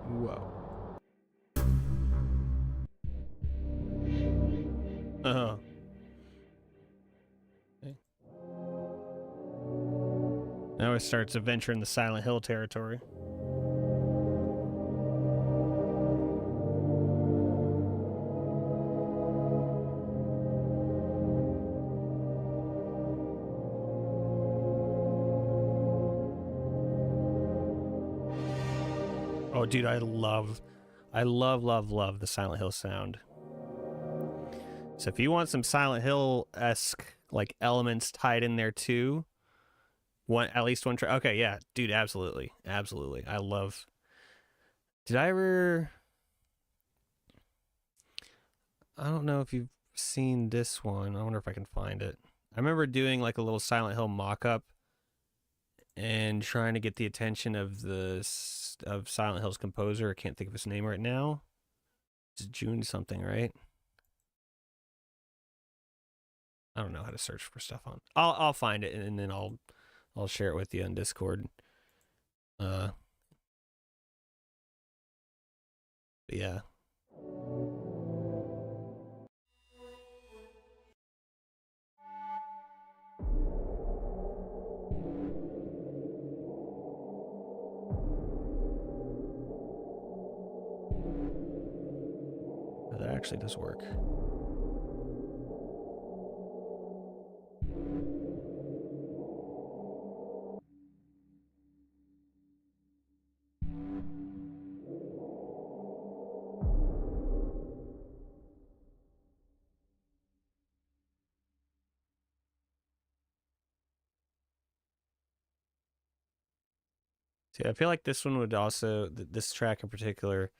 Whoa. Oh. Okay. Now it starts a venture in the Silent Hill territory. Oh, dude, I love, love the Silent Hill sound. So if you want some Silent Hill-esque like elements tied in there too, at least one track. Okay, yeah, dude, absolutely. I love. Did I ever? I don't know if you've seen this one. I wonder if I can find it. I remember doing like a little Silent Hill mock-up and trying to get the attention of Silent Hill's composer. I can't think of his name right now. It's June something, right? I don't know how to search for stuff on. I'll find it and then I'll share it with you on Discord. Yeah. That actually does work. See, I feel like this one would also, this track in particular,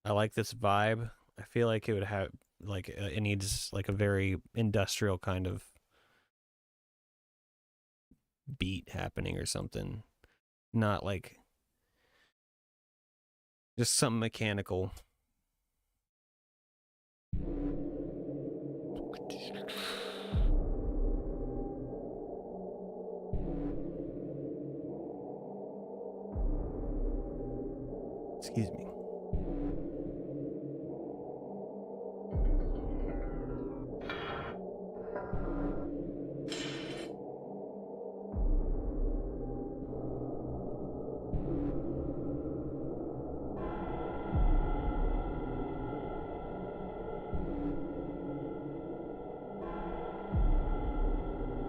I like this vibe. I feel like it would have, like, it needs, like, a very industrial kind of beat happening or something. Not, like, just something mechanical. Excuse me.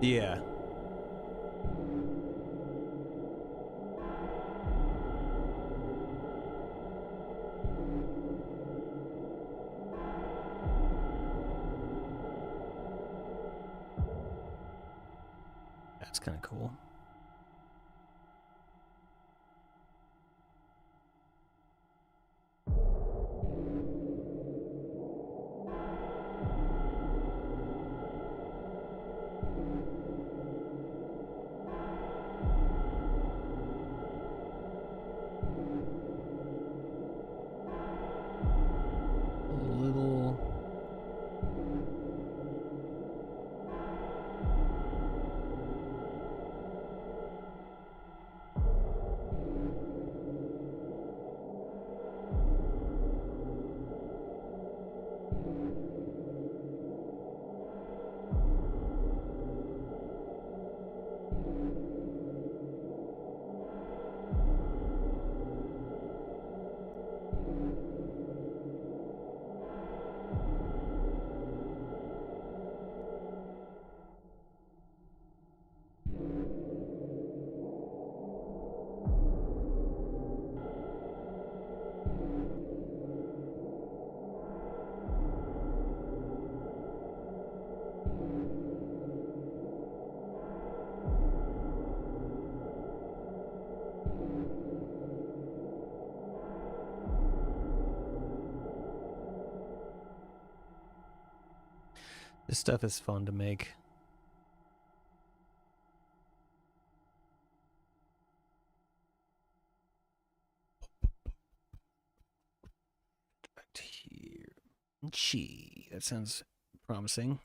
Yeah. That's kind of cool. Little. This stuff is fun to make. Back to here. Gee, that sounds promising.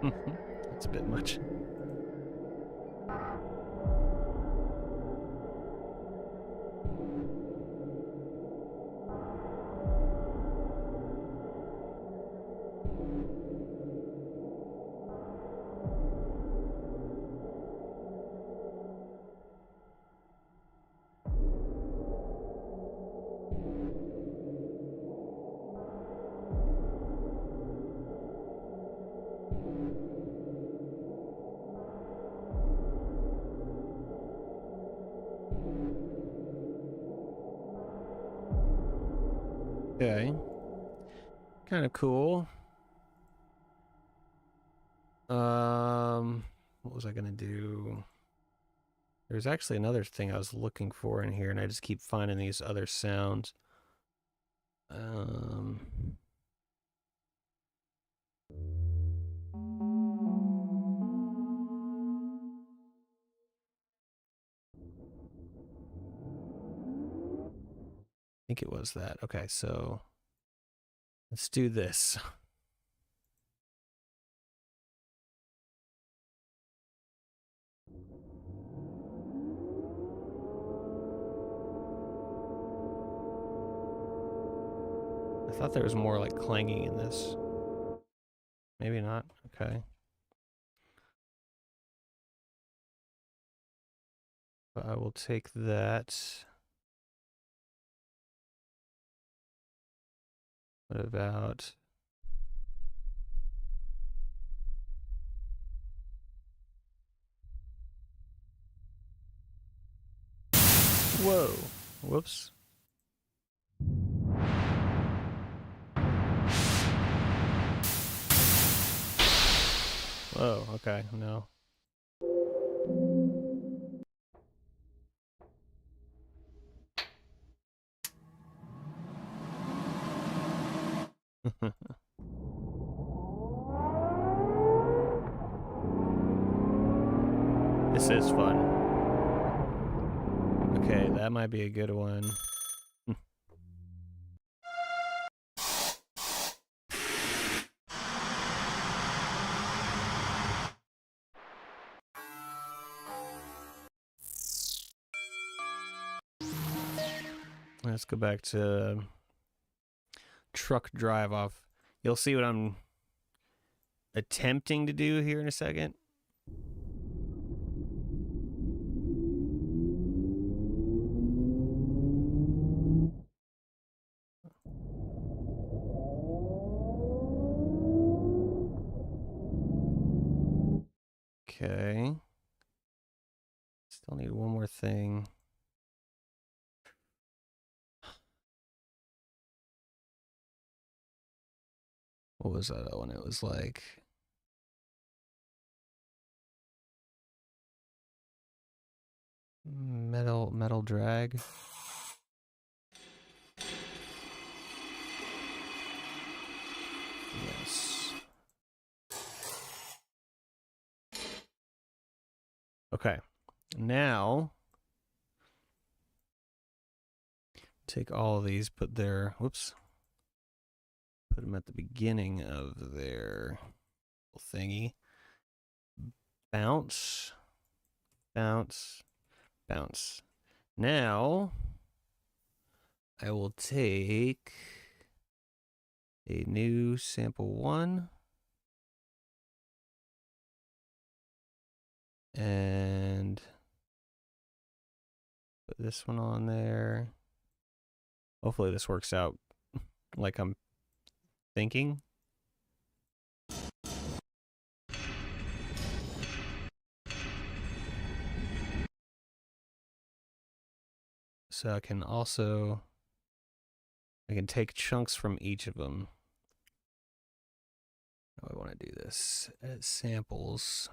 That's a bit much. Okay. Kind of cool. What was I gonna do? There's actually another thing I was looking for in here, and I just keep finding these other sounds. I think it was that. Okay, so let's do this. I thought there was more like clanging in this. Maybe not. Okay. But I will take that. What about... Whoa. Whoops. Whoa, okay, no. This is fun. Okay, that might be a good one. Let's go back to truck drive off. You'll see what I'm attempting to do here in a second. Okay. Still need one more thing. What was that one? It was like... Metal drag. Yes. Okay. Now, take all of these, put their... Whoops. Put them at the beginning of their thingy. Bounce. Bounce. Bounce. Now, I will take a new sample 1 and put this one on there. Hopefully this works out like I'm thinking. So I can take chunks from each of them. How do I want to do this? Edit samples.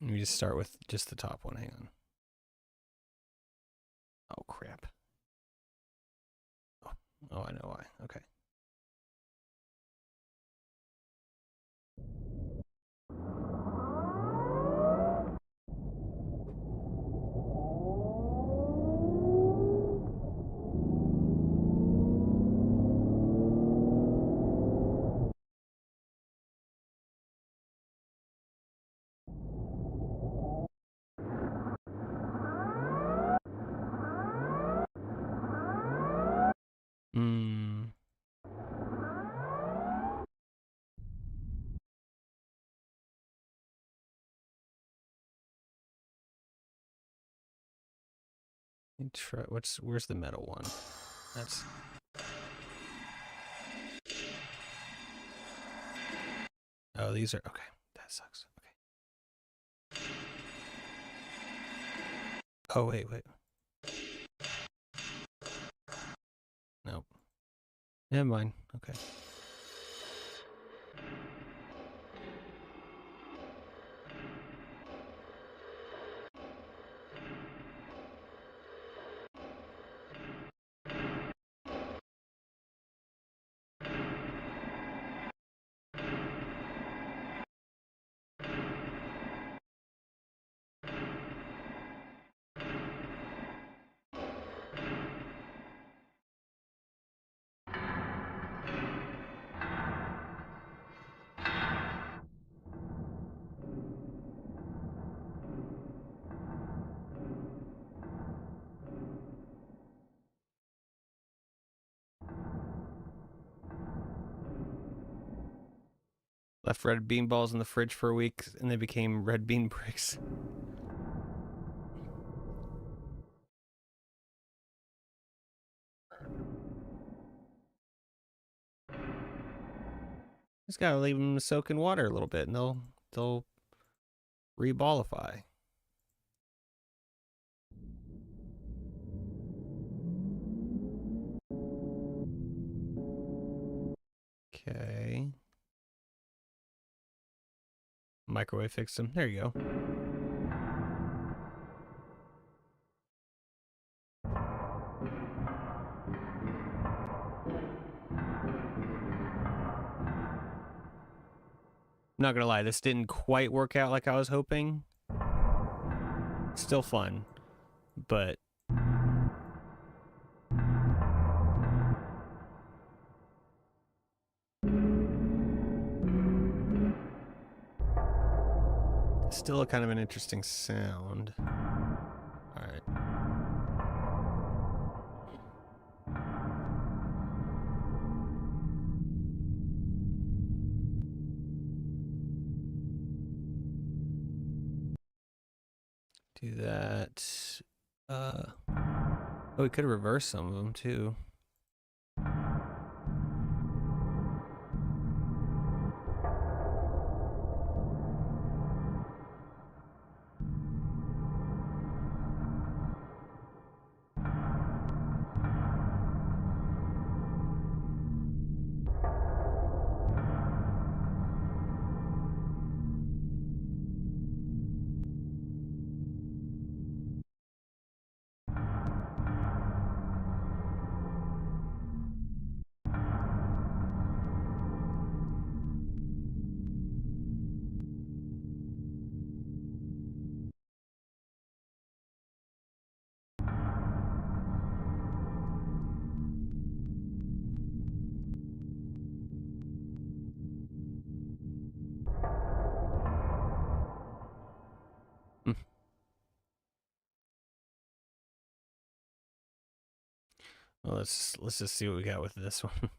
Let me just start with just the top one. Hang on. Oh, crap. Oh, I know why. Okay. Where's the metal one? That's... Oh, these are... Okay, that sucks. Okay. Oh, wait. Nope. Never mind. Okay. Left red bean balls in the fridge for a week, and they became red bean bricks. Just gotta leave them soak in water a little bit, and they'll reballify. Okay. Microwave fixed them. There you go. I'm not gonna lie, this didn't quite work out like I was hoping. Still fun, but still a kind of an interesting sound. All right. Do that. Oh, we could reverse some of them too. Well, let's just see what we got with this one.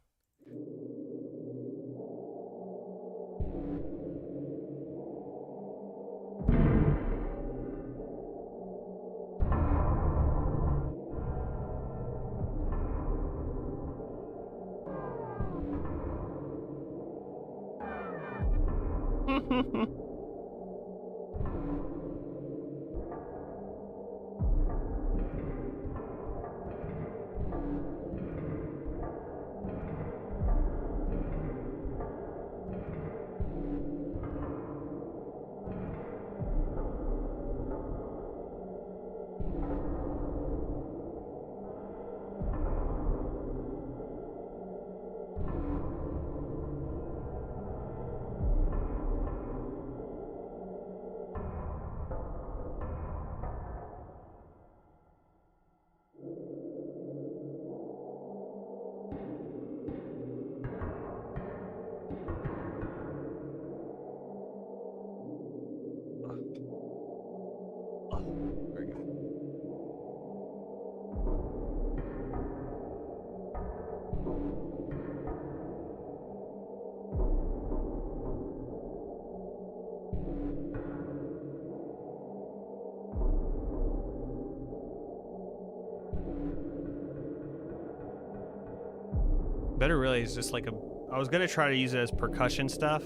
better really is just like I was gonna try to use it as percussion stuff,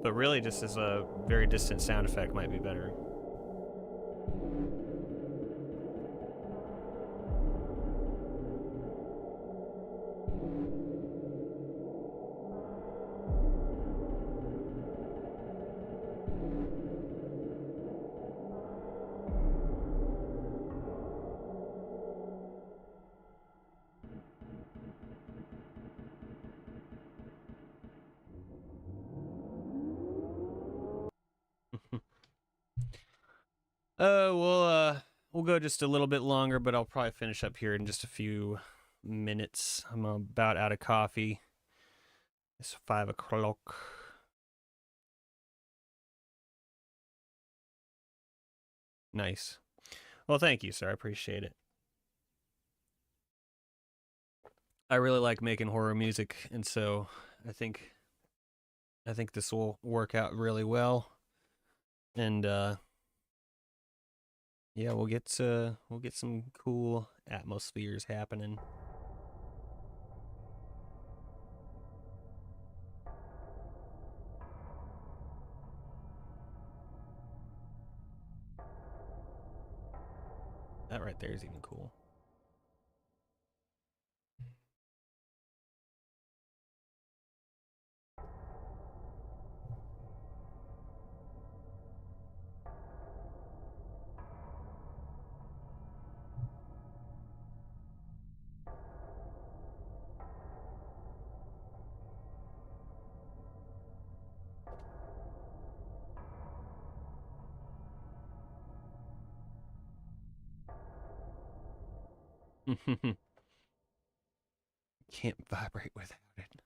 but really just as a very distant sound effect might be better. We'll go just a little bit longer, but I'll probably finish up here in just a few minutes. I'm about out of coffee. It's 5 o'clock. Nice. Well, thank you, sir. I appreciate it. I really like making horror music, and so I think this will work out really well. And yeah, we'll get some cool atmospheres happening. That right there is even cool. Can't vibrate without it.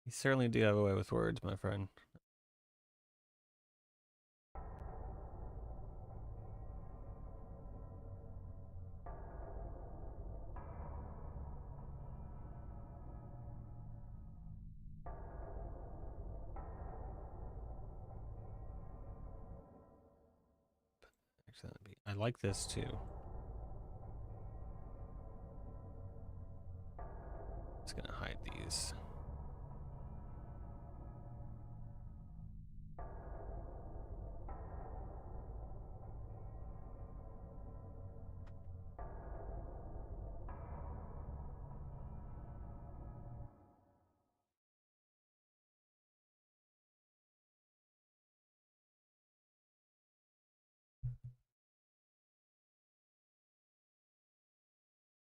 You certainly do have a way with words, my friend. I like this too. It's gonna hide these.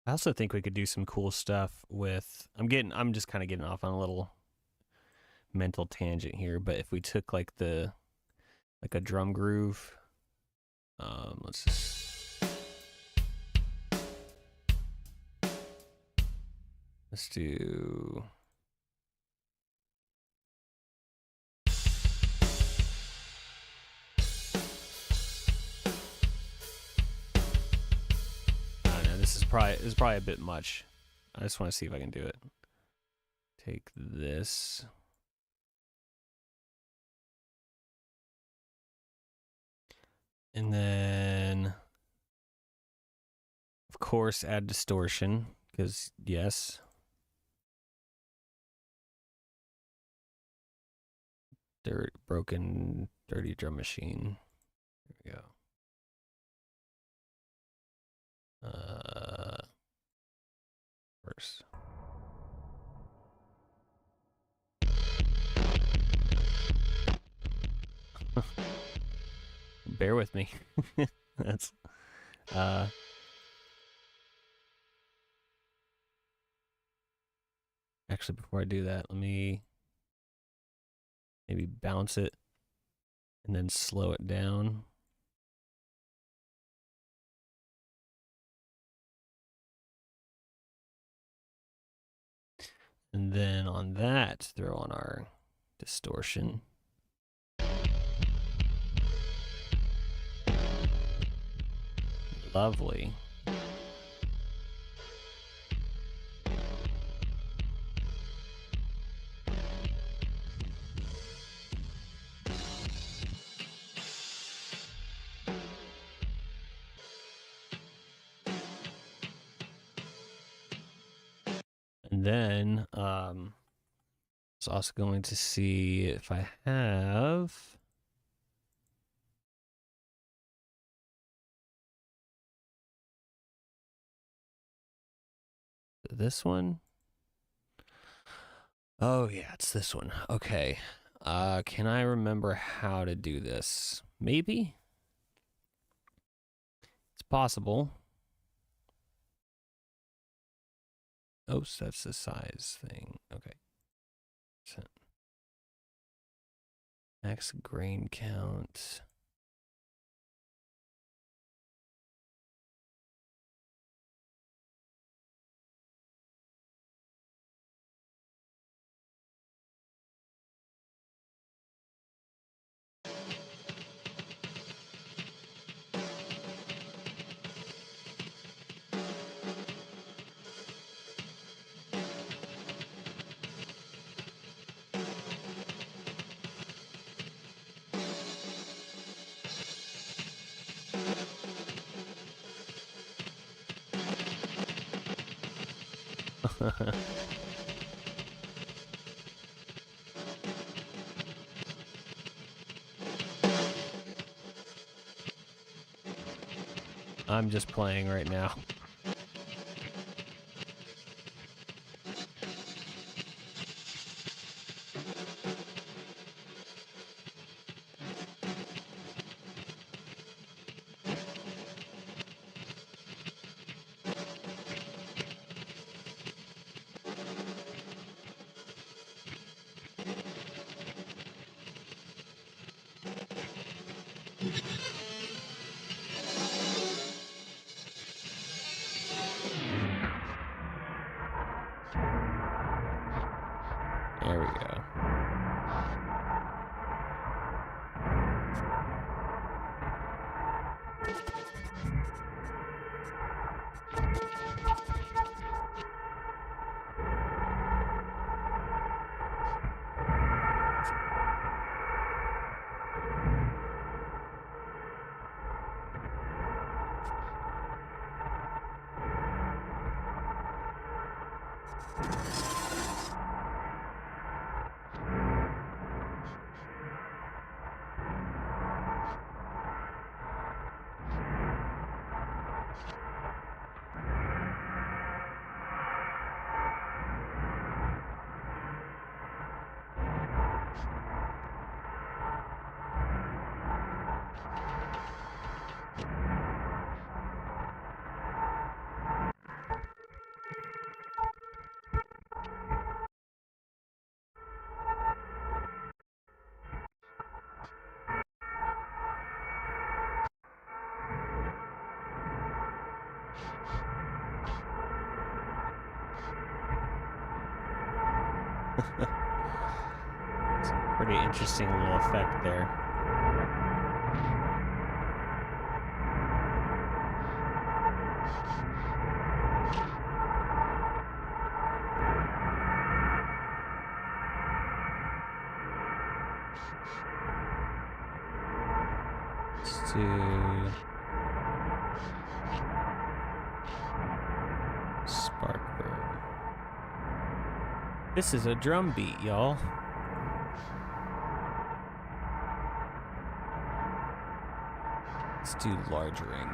I also think we could do some cool stuff with. I'm just kind of getting off on a little mental tangent here, but if we took like a drum groove, let's do. I don't know. This is probably a bit much. I just want to see if I can do it. Take this. And then, of course, add distortion, because yes. Broken, dirty drum machine. There we go. First. Bear with me. That's actually, before I do that, let me maybe bounce it and then slow it down. And then on that, throw on our distortion. Lovely. And then I was also going to see if I have this one. Oh yeah, it's this one. Okay. Can I remember how to do this? Maybe? It's possible. Oh, so that's the size thing. Okay. Max grain count. I'm just playing right now. There we go. It's a pretty interesting little effect there. Let's do spark verb. This is a drum beat, y'all. Let's do large ring.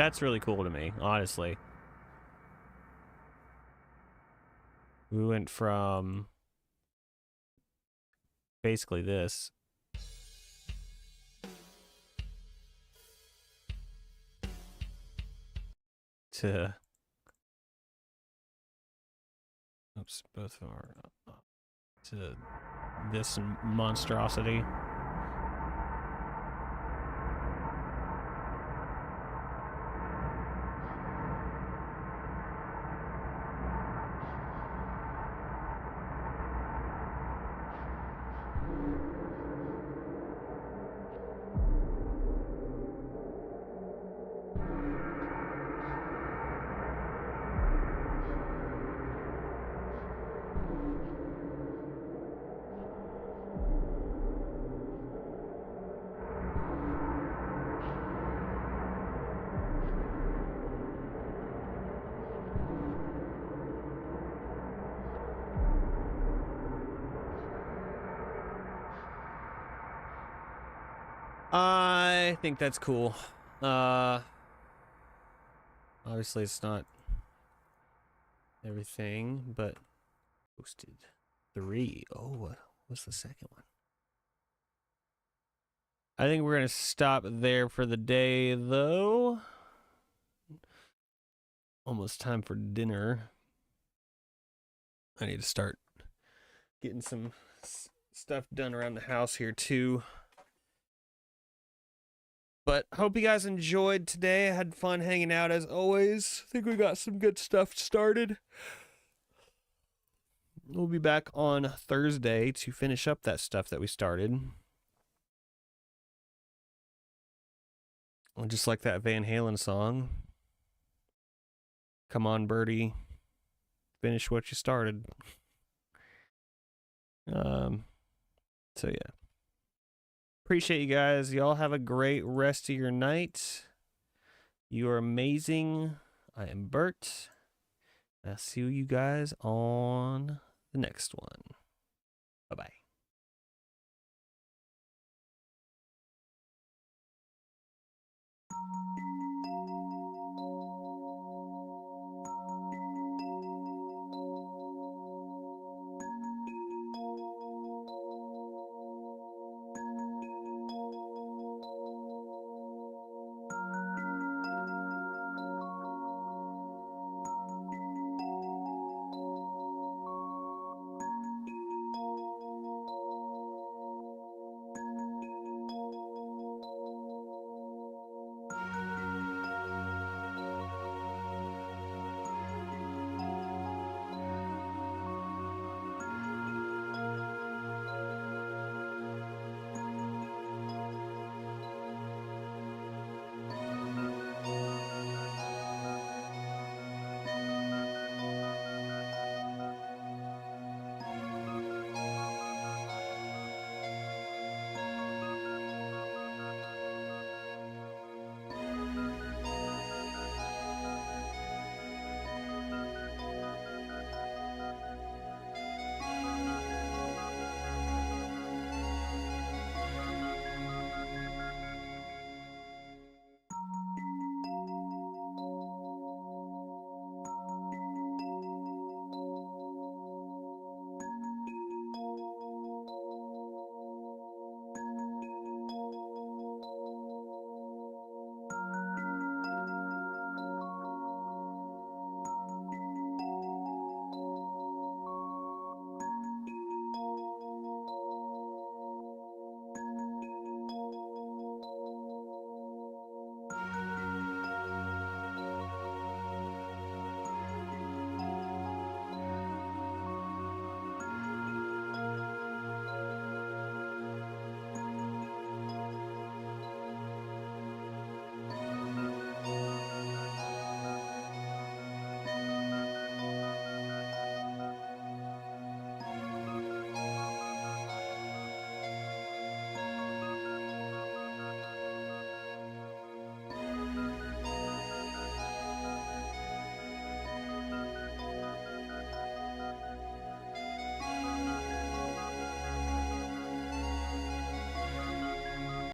That's really cool to me, honestly. We went from basically this to, oops, both are to this monstrosity. I think that's cool. Obviously it's not everything, but posted 3. Oh, what was the second one? I think we're gonna stop there for the day, though. Almost time for dinner. I need to start getting some stuff done around the house here too. But hope you guys enjoyed today. I had fun hanging out as always. I think we got some good stuff started. We'll be back on Thursday to finish up that stuff that we started. Just like that Van Halen song. Come on, Birdie. Finish what you started. So yeah. Appreciate you guys. Y'all have a great rest of your night. You are amazing. I am Bert. I'll see you guys on the next one. Bye-bye.